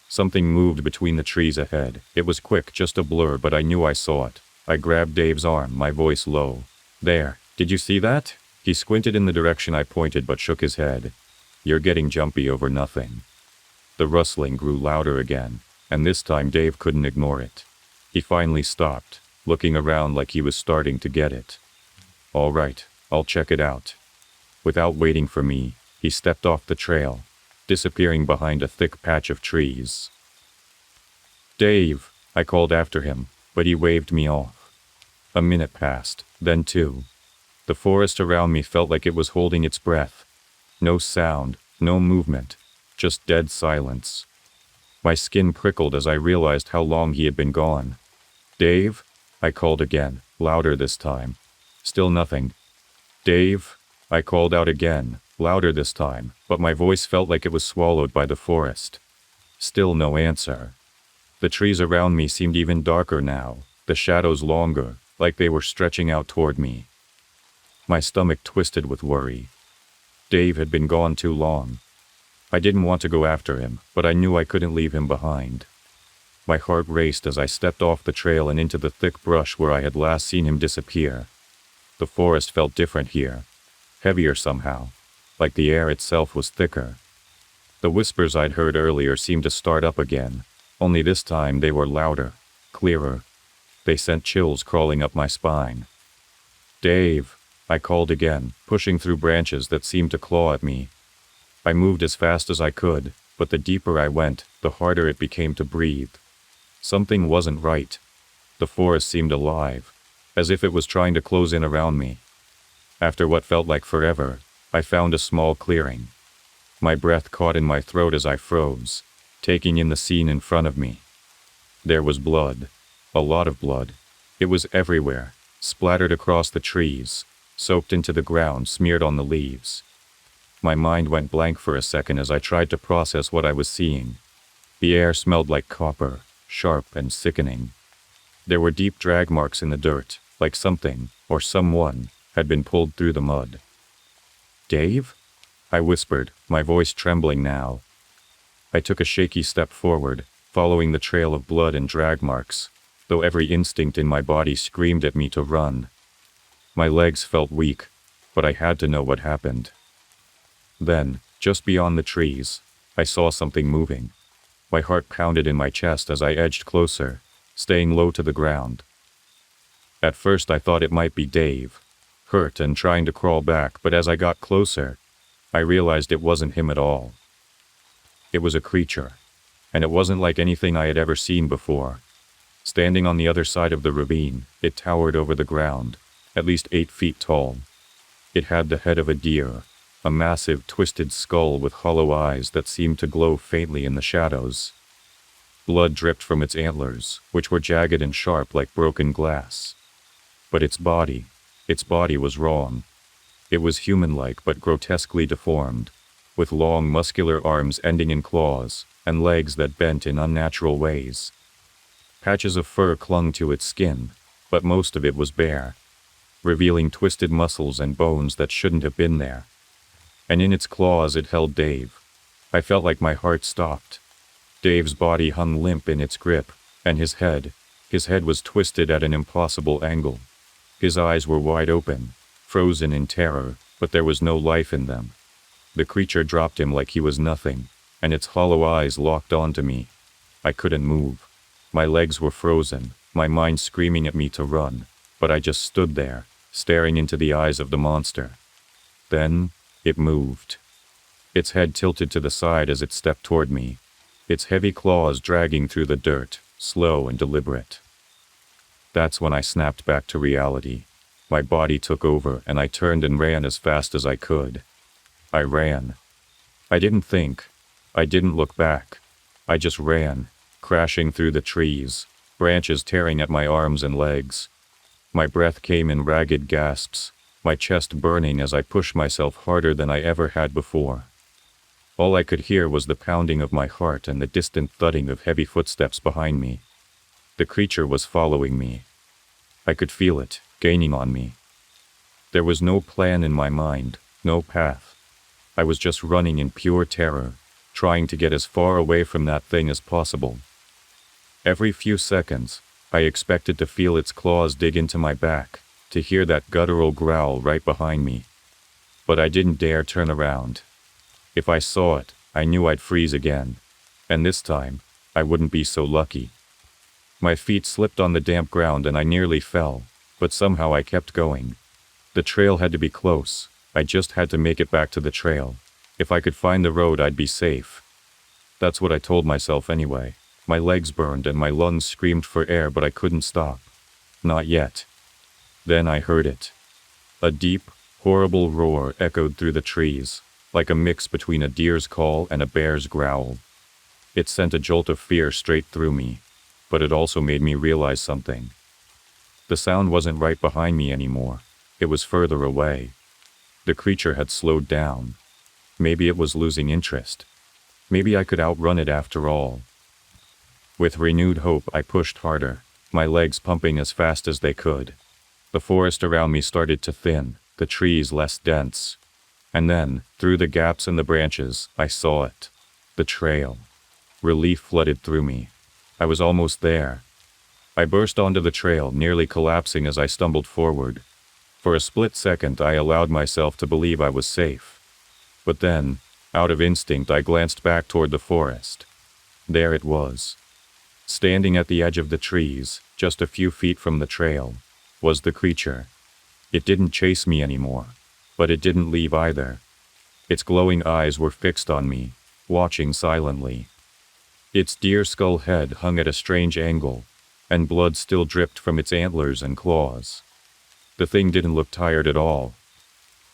Something moved between the trees ahead. It was quick, just a blur, but I knew I saw it. I grabbed Dave's arm, my voice low. "There, did you see that?" He squinted in the direction I pointed but shook his head. "You're getting jumpy over nothing." The rustling grew louder again, and this time Dave couldn't ignore it. He finally stopped, looking around like he was starting to get it. "All right, I'll check it out." Without waiting for me, he stepped off the trail, disappearing behind a thick patch of trees. "Dave," I called after him, but he waved me off. A minute passed, then two. The forest around me felt like it was holding its breath. No sound, no movement, just dead silence. My skin prickled as I realized how long he had been gone. "Dave?" I called again, louder this time. Still nothing. "Dave?" I called out again, louder this time, but my voice felt like it was swallowed by the forest. Still no answer. The trees around me seemed even darker now, the shadows longer, like they were stretching out toward me. My stomach twisted with worry. Dave had been gone too long. I didn't want to go after him, but I knew I couldn't leave him behind. My heart raced as I stepped off the trail and into the thick brush where I had last seen him disappear. The forest felt different here, heavier somehow, like the air itself was thicker. The whispers I'd heard earlier seemed to start up again, only this time they were louder, clearer. They sent chills crawling up my spine. "Dave," I called again, pushing through branches that seemed to claw at me. I moved as fast as I could, but the deeper I went, the harder it became to breathe. Something wasn't right. The forest seemed alive, as if it was trying to close in around me. After what felt like forever, I found a small clearing. My breath caught in my throat as I froze, taking in the scene in front of me. There was blood. A lot of blood. It was everywhere, splattered across the trees, soaked into the ground, smeared on the leaves. My mind went blank for a second as I tried to process what I was seeing. The air smelled like copper, sharp and sickening. There were deep drag marks in the dirt, like something, or someone, had been pulled through the mud. "Dave?" I whispered, my voice trembling now. I took a shaky step forward, following the trail of blood and drag marks, though every instinct in my body screamed at me to run. My legs felt weak, but I had to know what happened. Then, just beyond the trees, I saw something moving. My heart pounded in my chest as I edged closer, staying low to the ground. At first I thought it might be Dave, hurt and trying to crawl back, but as I got closer, I realized it wasn't him at all. It was a creature, and it wasn't like anything I had ever seen before. Standing on the other side of the ravine, it towered over the ground, at least 8 feet tall. It had the head of a deer, a massive, twisted skull with hollow eyes that seemed to glow faintly in the shadows. Blood dripped from its antlers, which were jagged and sharp like broken glass. But its body was wrong. It was human-like but grotesquely deformed, with long, muscular arms ending in claws, and legs that bent in unnatural ways. Patches of fur clung to its skin, but most of it was bare, revealing twisted muscles and bones that shouldn't have been there. And in its claws it held Dave. I felt like my heart stopped. Dave's body hung limp in its grip, and his head was twisted at an impossible angle. His eyes were wide open, frozen in terror, but there was no life in them. The creature dropped him like he was nothing, and its hollow eyes locked onto me. I couldn't move. My legs were frozen, my mind screaming at me to run, but I just stood there, staring into the eyes of the monster. Then, it moved. Its head tilted to the side as it stepped toward me, its heavy claws dragging through the dirt, slow and deliberate. That's when I snapped back to reality. My body took over, and I turned and ran as fast as I could. I ran. I didn't think. I didn't look back. I just ran, crashing through the trees, branches tearing at my arms and legs. My breath came in ragged gasps, my chest burning as I pushed myself harder than I ever had before. All I could hear was the pounding of my heart and the distant thudding of heavy footsteps behind me. The creature was following me. I could feel it, gaining on me. There was no plan in my mind, no path. I was just running in pure terror, trying to get as far away from that thing as possible. Every few seconds, I expected to feel its claws dig into my back, to hear that guttural growl right behind me. But I didn't dare turn around. If I saw it, I knew I'd freeze again, and this time, I wouldn't be so lucky. My feet slipped on the damp ground and I nearly fell, but somehow I kept going. The trail had to be close. I just had to make it back to the trail. If I could find the road, I'd be safe. That's what I told myself anyway. My legs burned and my lungs screamed for air, but I couldn't stop. Not yet. Then I heard it. A deep, horrible roar echoed through the trees, like a mix between a deer's call and a bear's growl. It sent a jolt of fear straight through me, but it also made me realize something. The sound wasn't right behind me anymore. It was further away. The creature had slowed down. Maybe it was losing interest. Maybe I could outrun it after all. With renewed hope, I pushed harder, my legs pumping as fast as they could. The forest around me started to thin, the trees less dense. And then, through the gaps in the branches, I saw it. The trail. Relief flooded through me. I was almost there. I burst onto the trail, nearly collapsing as I stumbled forward. For a split second, I allowed myself to believe I was safe. But then, out of instinct, I glanced back toward the forest. There it was. Standing at the edge of the trees, just a few feet from the trail, was the creature. It didn't chase me anymore, but it didn't leave either. Its glowing eyes were fixed on me, watching silently. Its deer skull head hung at a strange angle, and blood still dripped from its antlers and claws. The thing didn't look tired at all.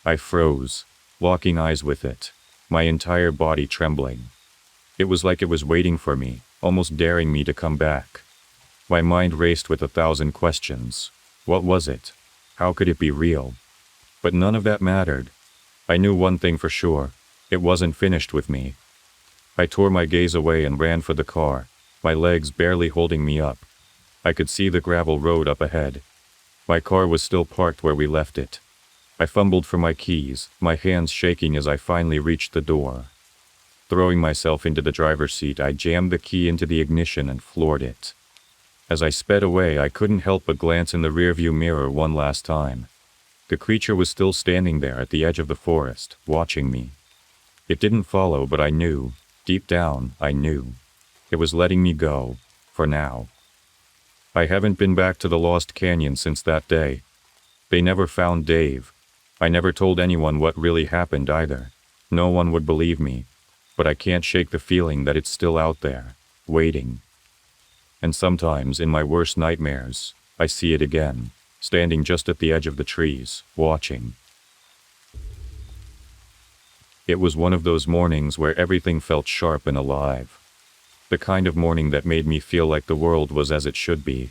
I froze, locking eyes with it, my entire body trembling. It was like it was waiting for me, almost daring me to come back. My mind raced with 1,000 questions. What was it? How could it be real? But none of that mattered. I knew one thing for sure. It wasn't finished with me. I tore my gaze away and ran for the car, my legs barely holding me up. I could see the gravel road up ahead. My car was still parked where we left it. I fumbled for my keys, my hands shaking as I finally reached the door. Throwing myself into the driver's seat, I jammed the key into the ignition and floored it. As I sped away, I couldn't help but glance in the rearview mirror one last time. The creature was still standing there at the edge of the forest, watching me. It didn't follow, but I knew. Deep down, I knew. It was letting me go, for now. I haven't been back to the Lost Canyon since that day. They never found Dave. I never told anyone what really happened either. No one would believe me. But I can't shake the feeling that it's still out there, waiting. And sometimes, in my worst nightmares, I see it again, standing just at the edge of the trees, watching. It was one of those mornings where everything felt sharp and alive. The kind of morning that made me feel like the world was as it should be,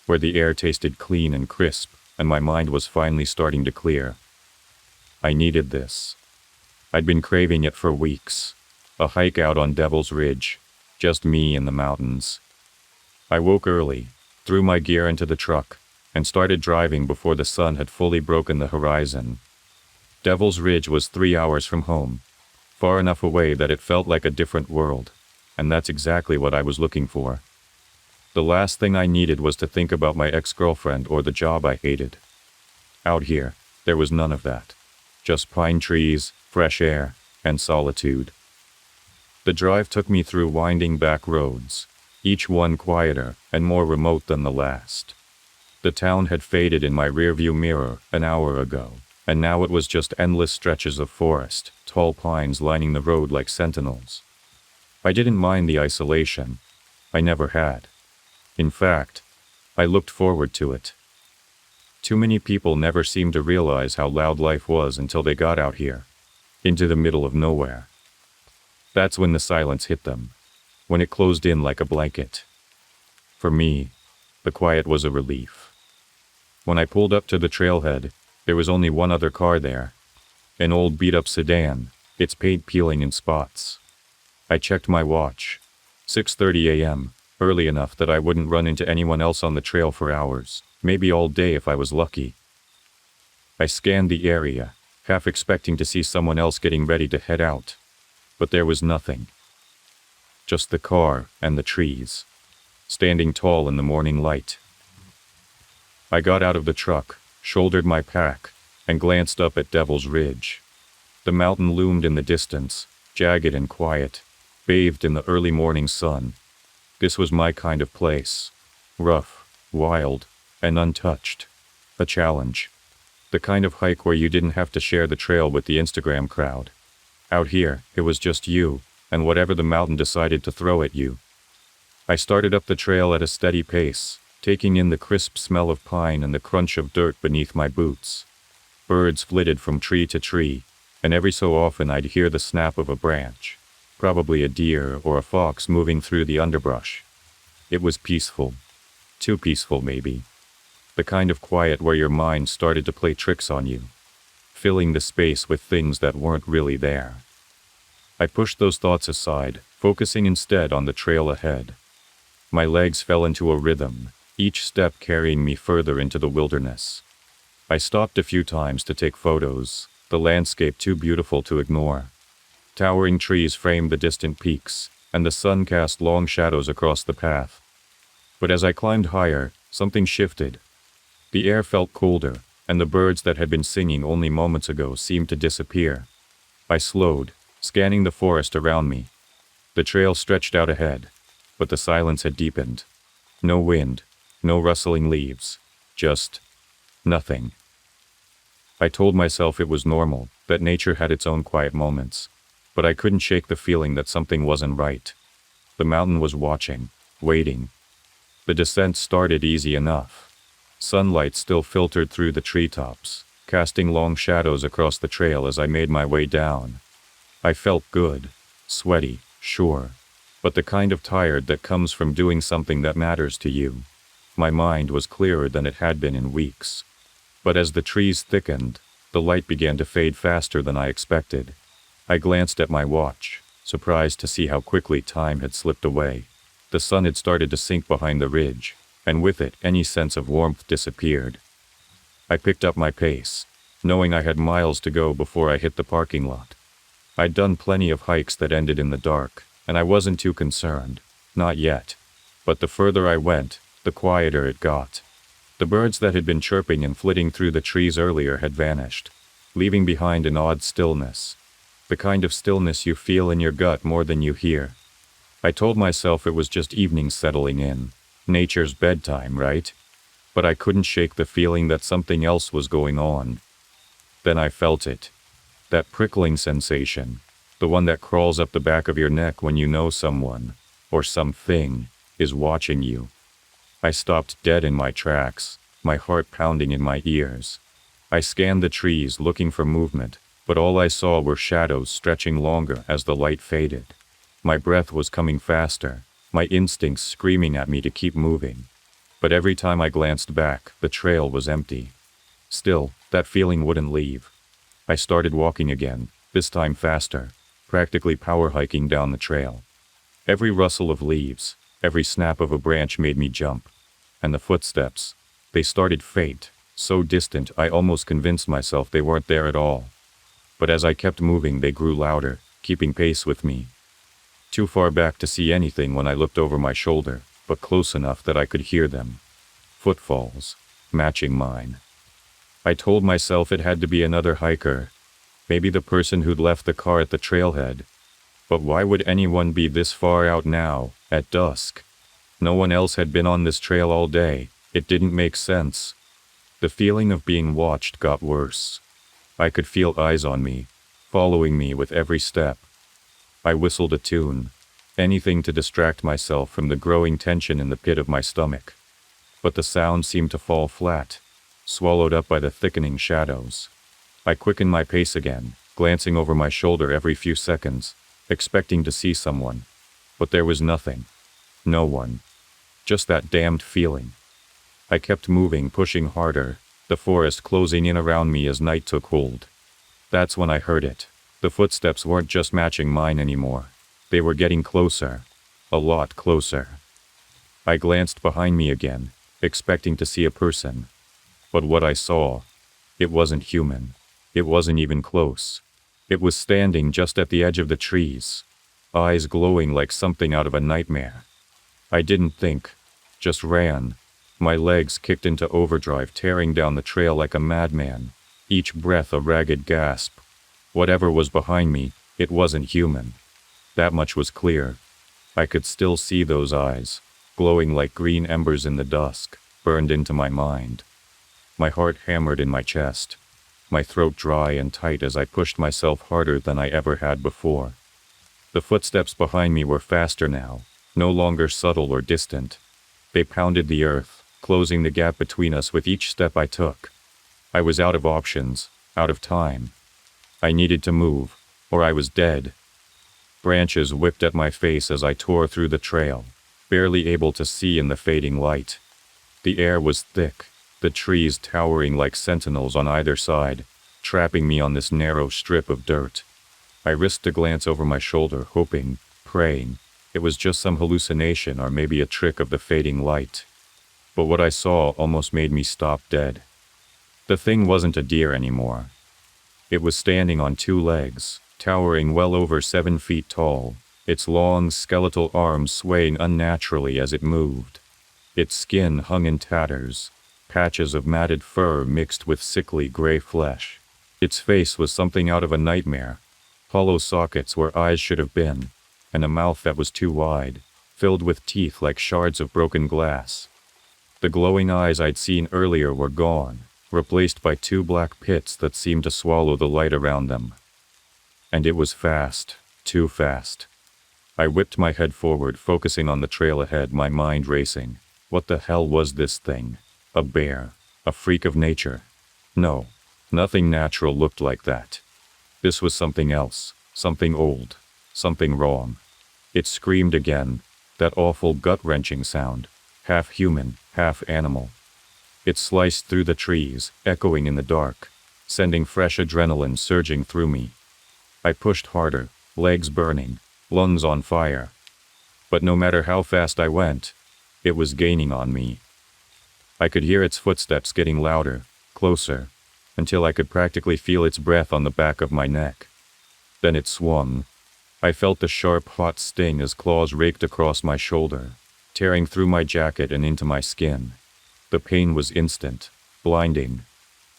where the air tasted clean and crisp, and my mind was finally starting to clear. I needed this. I'd been craving it for weeks. A hike out on Devil's Ridge, just me and the mountains. I woke early, threw my gear into the truck, and started driving before the sun had fully broken the horizon. Devil's Ridge was 3 hours from home, far enough away that it felt like a different world, and that's exactly what I was looking for. The last thing I needed was to think about my ex-girlfriend or the job I hated. Out here, there was none of that. Just pine trees, fresh air, and solitude. The drive took me through winding back roads, each one quieter and more remote than the last. The town had faded in my rearview mirror an hour ago, and now it was just endless stretches of forest, tall pines lining the road like sentinels. I didn't mind the isolation. I never had. In fact, I looked forward to it. Too many people never seemed to realize how loud life was until they got out here, into the middle of nowhere. That's when the silence hit them, when it closed in like a blanket. For me, the quiet was a relief. When I pulled up to the trailhead, there was only one other car there, an old beat-up sedan, its paint peeling in spots. I checked my watch. 6:30 a.m., early enough that I wouldn't run into anyone else on the trail for hours, maybe all day if I was lucky. I scanned the area, half expecting to see someone else getting ready to head out. But there was nothing. Just the car and the trees, standing tall in the morning light. I got out of the truck, shouldered my pack, and glanced up at Devil's Ridge. The mountain loomed in the distance, jagged and quiet, bathed in the early morning sun. This was my kind of place. Rough, wild, and untouched. A challenge. The kind of hike where you didn't have to share the trail with the Instagram crowd. Out here, it was just you, and whatever the mountain decided to throw at you. I started up the trail at a steady pace, taking in the crisp smell of pine and the crunch of dirt beneath my boots. Birds flitted from tree to tree, and every so often I'd hear the snap of a branch, probably a deer or a fox moving through the underbrush. It was peaceful. Too peaceful, maybe. The kind of quiet where your mind started to play tricks on you, filling the space with things that weren't really there. I pushed those thoughts aside, focusing instead on the trail ahead. My legs fell into a rhythm, each step carrying me further into the wilderness. I stopped a few times to take photos, the landscape too beautiful to ignore. Towering trees framed the distant peaks, and the sun cast long shadows across the path. But as I climbed higher, something shifted. The air felt colder, and the birds that had been singing only moments ago seemed to disappear. I slowed, scanning the forest around me. The trail stretched out ahead, but the silence had deepened. No wind, no rustling leaves, just nothing. I told myself it was normal, that nature had its own quiet moments, but I couldn't shake the feeling that something wasn't right. The mountain was watching, waiting. The descent started easy enough. Sunlight still filtered through the treetops, casting long shadows across the trail as I made my way down. I felt good. Sweaty, sure. But the kind of tired that comes from doing something that matters to you. My mind was clearer than it had been in weeks. But as the trees thickened, the light began to fade faster than I expected. I glanced at my watch, surprised to see how quickly time had slipped away. The sun had started to sink behind the ridge, and with it any sense of warmth disappeared. I picked up my pace, knowing I had miles to go before I hit the parking lot. I'd done plenty of hikes that ended in the dark, and I wasn't too concerned. Not yet. But the further I went, the quieter it got. The birds that had been chirping and flitting through the trees earlier had vanished, leaving behind an odd stillness. The kind of stillness you feel in your gut more than you hear. I told myself it was just evening settling in. Nature's bedtime, right? But I couldn't shake the feeling that something else was going on. Then I felt it. That prickling sensation. The one that crawls up the back of your neck when you know someone, or something, is watching you. I stopped dead in my tracks, my heart pounding in my ears. I scanned the trees looking for movement, but all I saw were shadows stretching longer as the light faded. My breath was coming faster, my instincts screaming at me to keep moving. But every time I glanced back, the trail was empty. Still, that feeling wouldn't leave. I started walking again, this time faster, practically power hiking down the trail. Every rustle of leaves, every snap of a branch made me jump. And the footsteps, they started faint, so distant I almost convinced myself they weren't there at all. But as I kept moving they grew louder, keeping pace with me. Too far back to see anything when I looked over my shoulder, but close enough that I could hear them. Footfalls, matching mine. I told myself it had to be another hiker, maybe the person who'd left the car at the trailhead. But why would anyone be this far out now, at dusk? No one else had been on this trail all day. It didn't make sense. The feeling of being watched got worse. I could feel eyes on me, following me with every step. I whistled a tune, anything to distract myself from the growing tension in the pit of my stomach. But the sound seemed to fall flat, swallowed up by the thickening shadows. I quickened my pace again, glancing over my shoulder every few seconds, expecting to see someone. But there was nothing. No one. Just that damned feeling. I kept moving, pushing harder, the forest closing in around me as night took hold. That's when I heard it. The footsteps weren't just matching mine anymore. They were getting closer. A lot closer. I glanced behind me again, expecting to see a person. But what I saw, it wasn't human. It wasn't even close. It was standing just at the edge of the trees, eyes glowing like something out of a nightmare. I didn't think, just ran. My legs kicked into overdrive, tearing down the trail like a madman, each breath a ragged gasp. Whatever was behind me, it wasn't human. That much was clear. I could still see those eyes, glowing like green embers in the dusk, burned into my mind. My heart hammered in my chest, my throat dry and tight as I pushed myself harder than I ever had before. The footsteps behind me were faster now, no longer subtle or distant. They pounded the earth, closing the gap between us with each step I took. I was out of options, out of time. I needed to move, or I was dead. Branches whipped at my face as I tore through the trail, barely able to see in the fading light. The air was thick, the trees towering like sentinels on either side, trapping me on this narrow strip of dirt. I risked a glance over my shoulder, hoping, praying, it was just some hallucination or maybe a trick of the fading light. But what I saw almost made me stop dead. The thing wasn't a deer anymore. It was standing on two legs, towering well over 7 feet tall, its long skeletal arms swaying unnaturally as it moved. Its skin hung in tatters, patches of matted fur mixed with sickly gray flesh. Its face was something out of a nightmare, hollow sockets where eyes should have been, and a mouth that was too wide, filled with teeth like shards of broken glass. The glowing eyes I'd seen earlier were gone, replaced by 2 black pits that seemed to swallow the light around them. And it was fast, too fast. I whipped my head forward, focusing on the trail ahead, my mind racing. What the hell was this thing? A bear? A freak of nature? No, Nothing natural looked like that. This was something else, something old, something wrong. It screamed again, that awful gut-wrenching sound, half human, half animal. It sliced through the trees, echoing in the dark, sending fresh adrenaline surging through me. I pushed harder, legs burning, lungs on fire. But no matter how fast I went, it was gaining on me. I could hear its footsteps getting louder, closer, until I could practically feel its breath on the back of my neck. Then it swung. I felt the sharp, hot sting as claws raked across my shoulder, tearing through my jacket and into my skin. The pain was instant, blinding.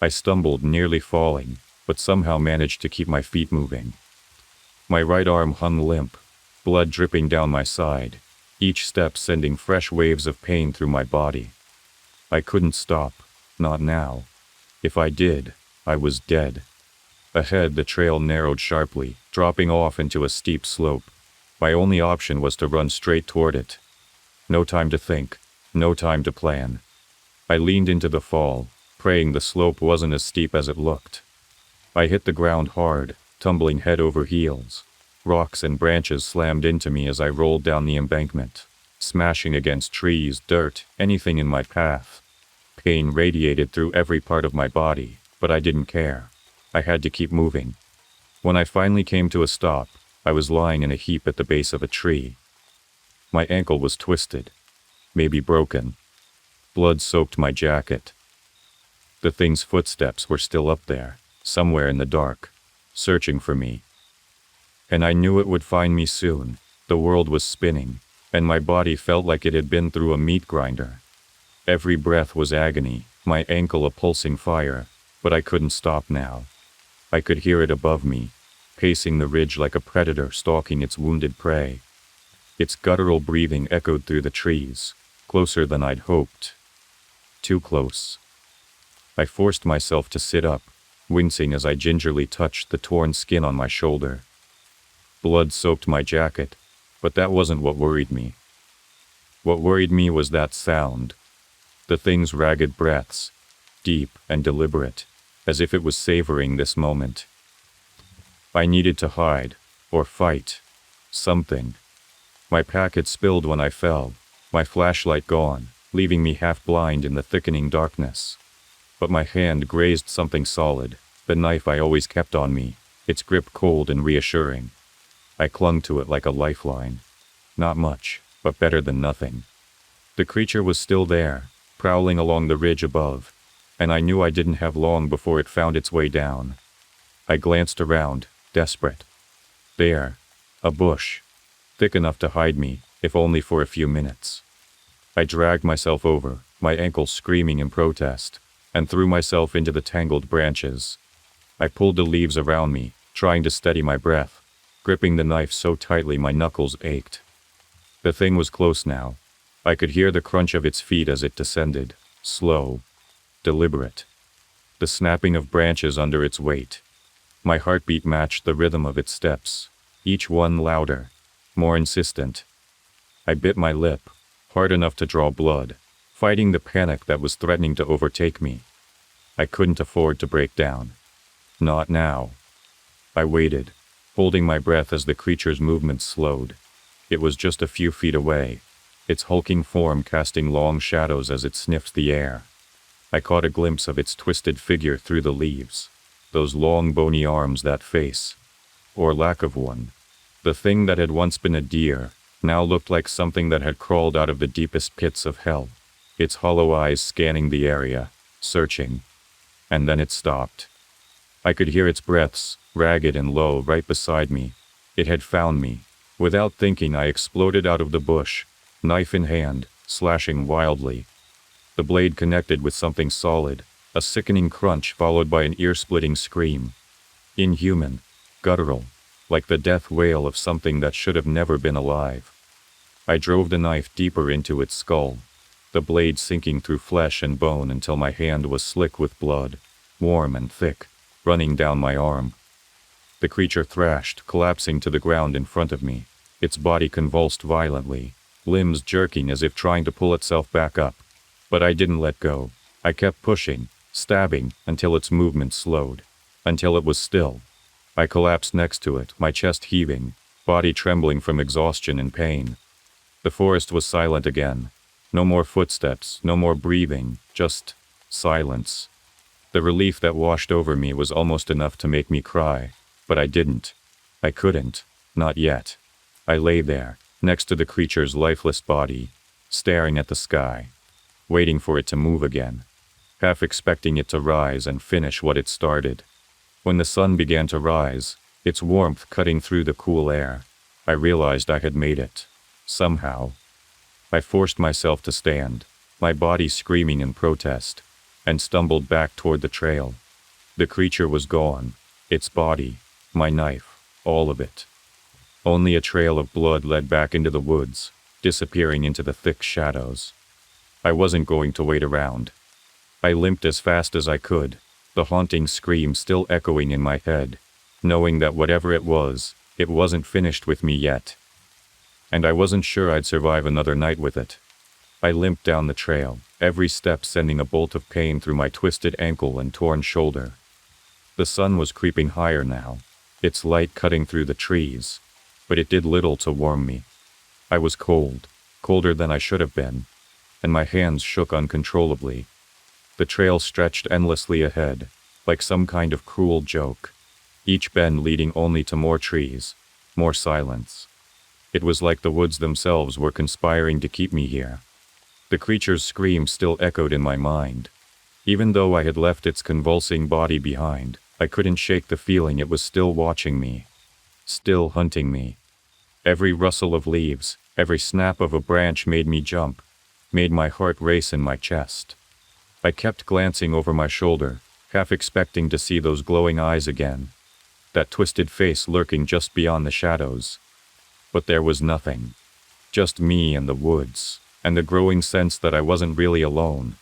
I stumbled, nearly falling, but somehow managed to keep my feet moving. My right arm hung limp, blood dripping down my side, each step sending fresh waves of pain through my body. I couldn't stop, not now. If I did, I was dead. Ahead, the trail narrowed sharply, dropping off into a steep slope. My only option was to run straight toward it. No time to think, no time to plan. I leaned into the fall, praying the slope wasn't as steep as it looked. I hit the ground hard, tumbling head over heels. Rocks and branches slammed into me as I rolled down the embankment, smashing against trees, dirt, anything in my path. Pain radiated through every part of my body, but I didn't care. I had to keep moving. When I finally came to a stop, I was lying in a heap at the base of a tree. My ankle was twisted, maybe broken. Blood soaked my jacket. The thing's footsteps were still up there, somewhere in the dark, searching for me. And I knew it would find me soon. The world was spinning, and my body felt like it had been through a meat grinder. Every breath was agony, my ankle a pulsing fire, but I couldn't stop now. I could hear it above me, pacing the ridge like a predator stalking its wounded prey. Its guttural breathing echoed through the trees, closer than I'd hoped. Too close. I forced myself to sit up, wincing as I gingerly touched the torn skin on my shoulder. Blood soaked my jacket, but that wasn't what worried me. What worried me was that sound. The thing's ragged breaths, deep and deliberate, as if it was savoring this moment. I needed to hide, or fight, something. My pack had spilled when I fell, my flashlight gone, leaving me half blind in the thickening darkness. But my hand grazed something solid, the knife I always kept on me, its grip cold and reassuring. I clung to it like a lifeline. Not much, but better than nothing. The creature was still there, prowling along the ridge above, and I knew I didn't have long before it found its way down. I glanced around, desperate. There, a bush, thick enough to hide me, if only for a few minutes. I dragged myself over, my ankles screaming in protest, and threw myself into the tangled branches. I pulled the leaves around me, trying to steady my breath, gripping the knife so tightly my knuckles ached. The thing was close now. I could hear the crunch of its feet as it descended, slow, deliberate. The snapping of branches under its weight. My heartbeat matched the rhythm of its steps, each one louder, more insistent. I bit my lip, hard enough to draw blood, fighting the panic that was threatening to overtake me. I couldn't afford to break down. Not now. I waited, holding my breath as the creature's movements slowed. It was just a few feet away, its hulking form casting long shadows as it sniffed the air. I caught a glimpse of its twisted figure through the leaves, those long bony arms, that face, or lack of one. The thing that had once been a deer now looked like something that had crawled out of the deepest pits of hell, its hollow eyes scanning the area, searching. And then it stopped. I could hear its breaths, ragged and low, right beside me. It had found me. Without thinking, I exploded out of the bush, knife in hand, slashing wildly. The blade connected with something solid, a sickening crunch followed by an ear-splitting scream. Inhuman, guttural, like the death wail of something that should have never been alive. I drove the knife deeper into its skull, the blade sinking through flesh and bone until my hand was slick with blood, warm and thick, running down my arm. The creature thrashed, collapsing to the ground in front of me, its body convulsed violently, limbs jerking as if trying to pull itself back up. But I didn't let go. I kept pushing, stabbing until its movement slowed, until it was still. I collapsed next to it, my chest heaving, body trembling from exhaustion and pain. The forest was silent again. No more footsteps, no more breathing, just silence. The relief that washed over me was almost enough to make me cry, but I didn't. I couldn't. Not yet. I lay there, next to the creature's lifeless body, staring at the sky, waiting for it to move again, half expecting it to rise and finish what it started. When the sun began to rise, its warmth cutting through the cool air, I realized I had made it. Somehow. I forced myself to stand, my body screaming in protest, and stumbled back toward the trail. The creature was gone. Its body, my knife, all of it. Only a trail of blood led back into the woods, disappearing into the thick shadows. I wasn't going to wait around. I limped as fast as I could, the haunting scream still echoing in my head, knowing that whatever it wasn't finished with me yet. And I wasn't sure I'd survive another night with it. I limped down the trail, every step sending a bolt of pain through my twisted ankle and torn shoulder. The sun was creeping higher now, its light cutting through the trees, but it did little to warm me. I was cold, colder than I should have been, and my hands shook uncontrollably. The trail stretched endlessly ahead, like some kind of cruel joke, each bend leading only to more trees, more silence. It was like the woods themselves were conspiring to keep me here. The creature's scream still echoed in my mind. Even though I had left its convulsing body behind, I couldn't shake the feeling it was still watching me, still hunting me. Every rustle of leaves, every snap of a branch made me jump, made my heart race in my chest. I kept glancing over my shoulder, half expecting to see those glowing eyes again, that twisted face lurking just beyond the shadows. But there was nothing. Just me and the woods, and the growing sense that I wasn't really alone.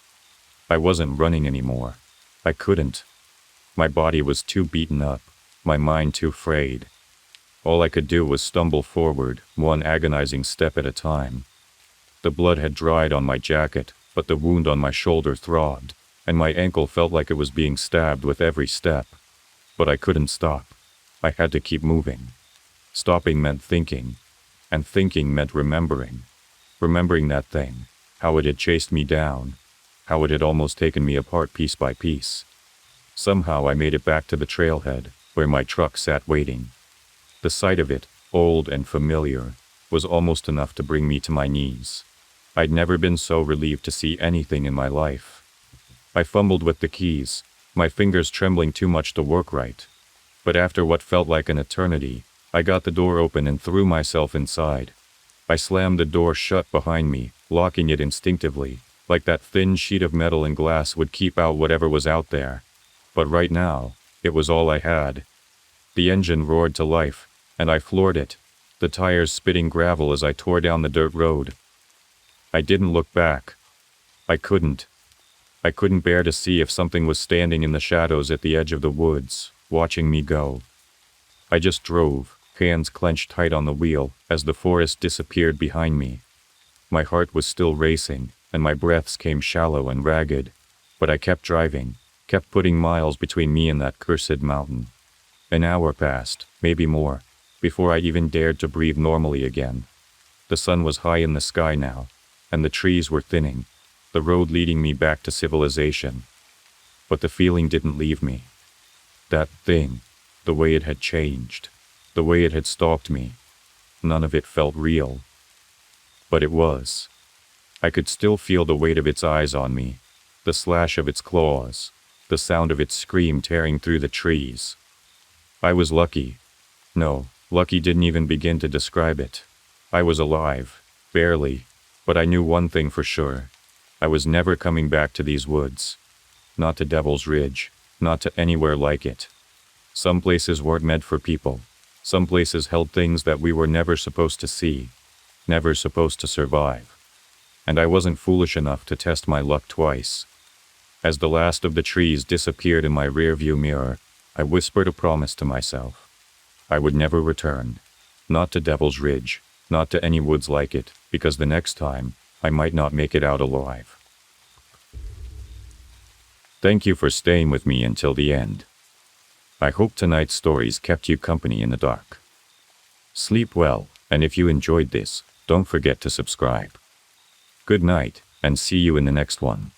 I wasn't running anymore. I couldn't. My body was too beaten up, my mind too frayed. All I could do was stumble forward, one agonizing step at a time. The blood had dried on my jacket, but the wound on my shoulder throbbed, and my ankle felt like it was being stabbed with every step. But I couldn't stop. I had to keep moving. Stopping meant thinking, and thinking meant remembering. Remembering that thing, how it had chased me down, how it had almost taken me apart piece by piece. Somehow I made it back to the trailhead, where my truck sat waiting. The sight of it, old and familiar, was almost enough to bring me to my knees. I'd never been so relieved to see anything in my life. I fumbled with the keys, my fingers trembling too much to work right. But after what felt like an eternity, I got the door open and threw myself inside. I slammed the door shut behind me, locking it instinctively, like that thin sheet of metal and glass would keep out whatever was out there. But right now, it was all I had. The engine roared to life, and I floored it, the tires spitting gravel as I tore down the dirt road. I didn't look back. I couldn't. I couldn't bear to see if something was standing in the shadows at the edge of the woods, watching me go. I just drove, hands clenched tight on the wheel, as the forest disappeared behind me. My heart was still racing, and my breaths came shallow and ragged, but I kept driving, kept putting miles between me and that cursed mountain. An hour passed, maybe more, before I even dared to breathe normally again. The sun was high in the sky now, and the trees were thinning, the road leading me back to civilization. But the feeling didn't leave me. That thing, the way it had changed, the way it had stalked me, none of it felt real. But it was. I could still feel the weight of its eyes on me, the slash of its claws, the sound of its scream tearing through the trees. I was lucky. No, lucky didn't even begin to describe it. I was alive, barely, but I knew one thing for sure. I was never coming back to these woods. Not to Devil's Ridge, not to anywhere like it. Some places weren't meant for people. Some places held things that we were never supposed to see, never supposed to survive. And I wasn't foolish enough to test my luck twice. As the last of the trees disappeared in my rearview mirror, I whispered a promise to myself. I would never return. Not to Devil's Ridge, not to any woods like it, because the next time, I might not make it out alive. Thank you for staying with me until the end. I hope tonight's stories kept you company in the dark. Sleep well, and if you enjoyed this, don't forget to subscribe. Good night, and see you in the next one.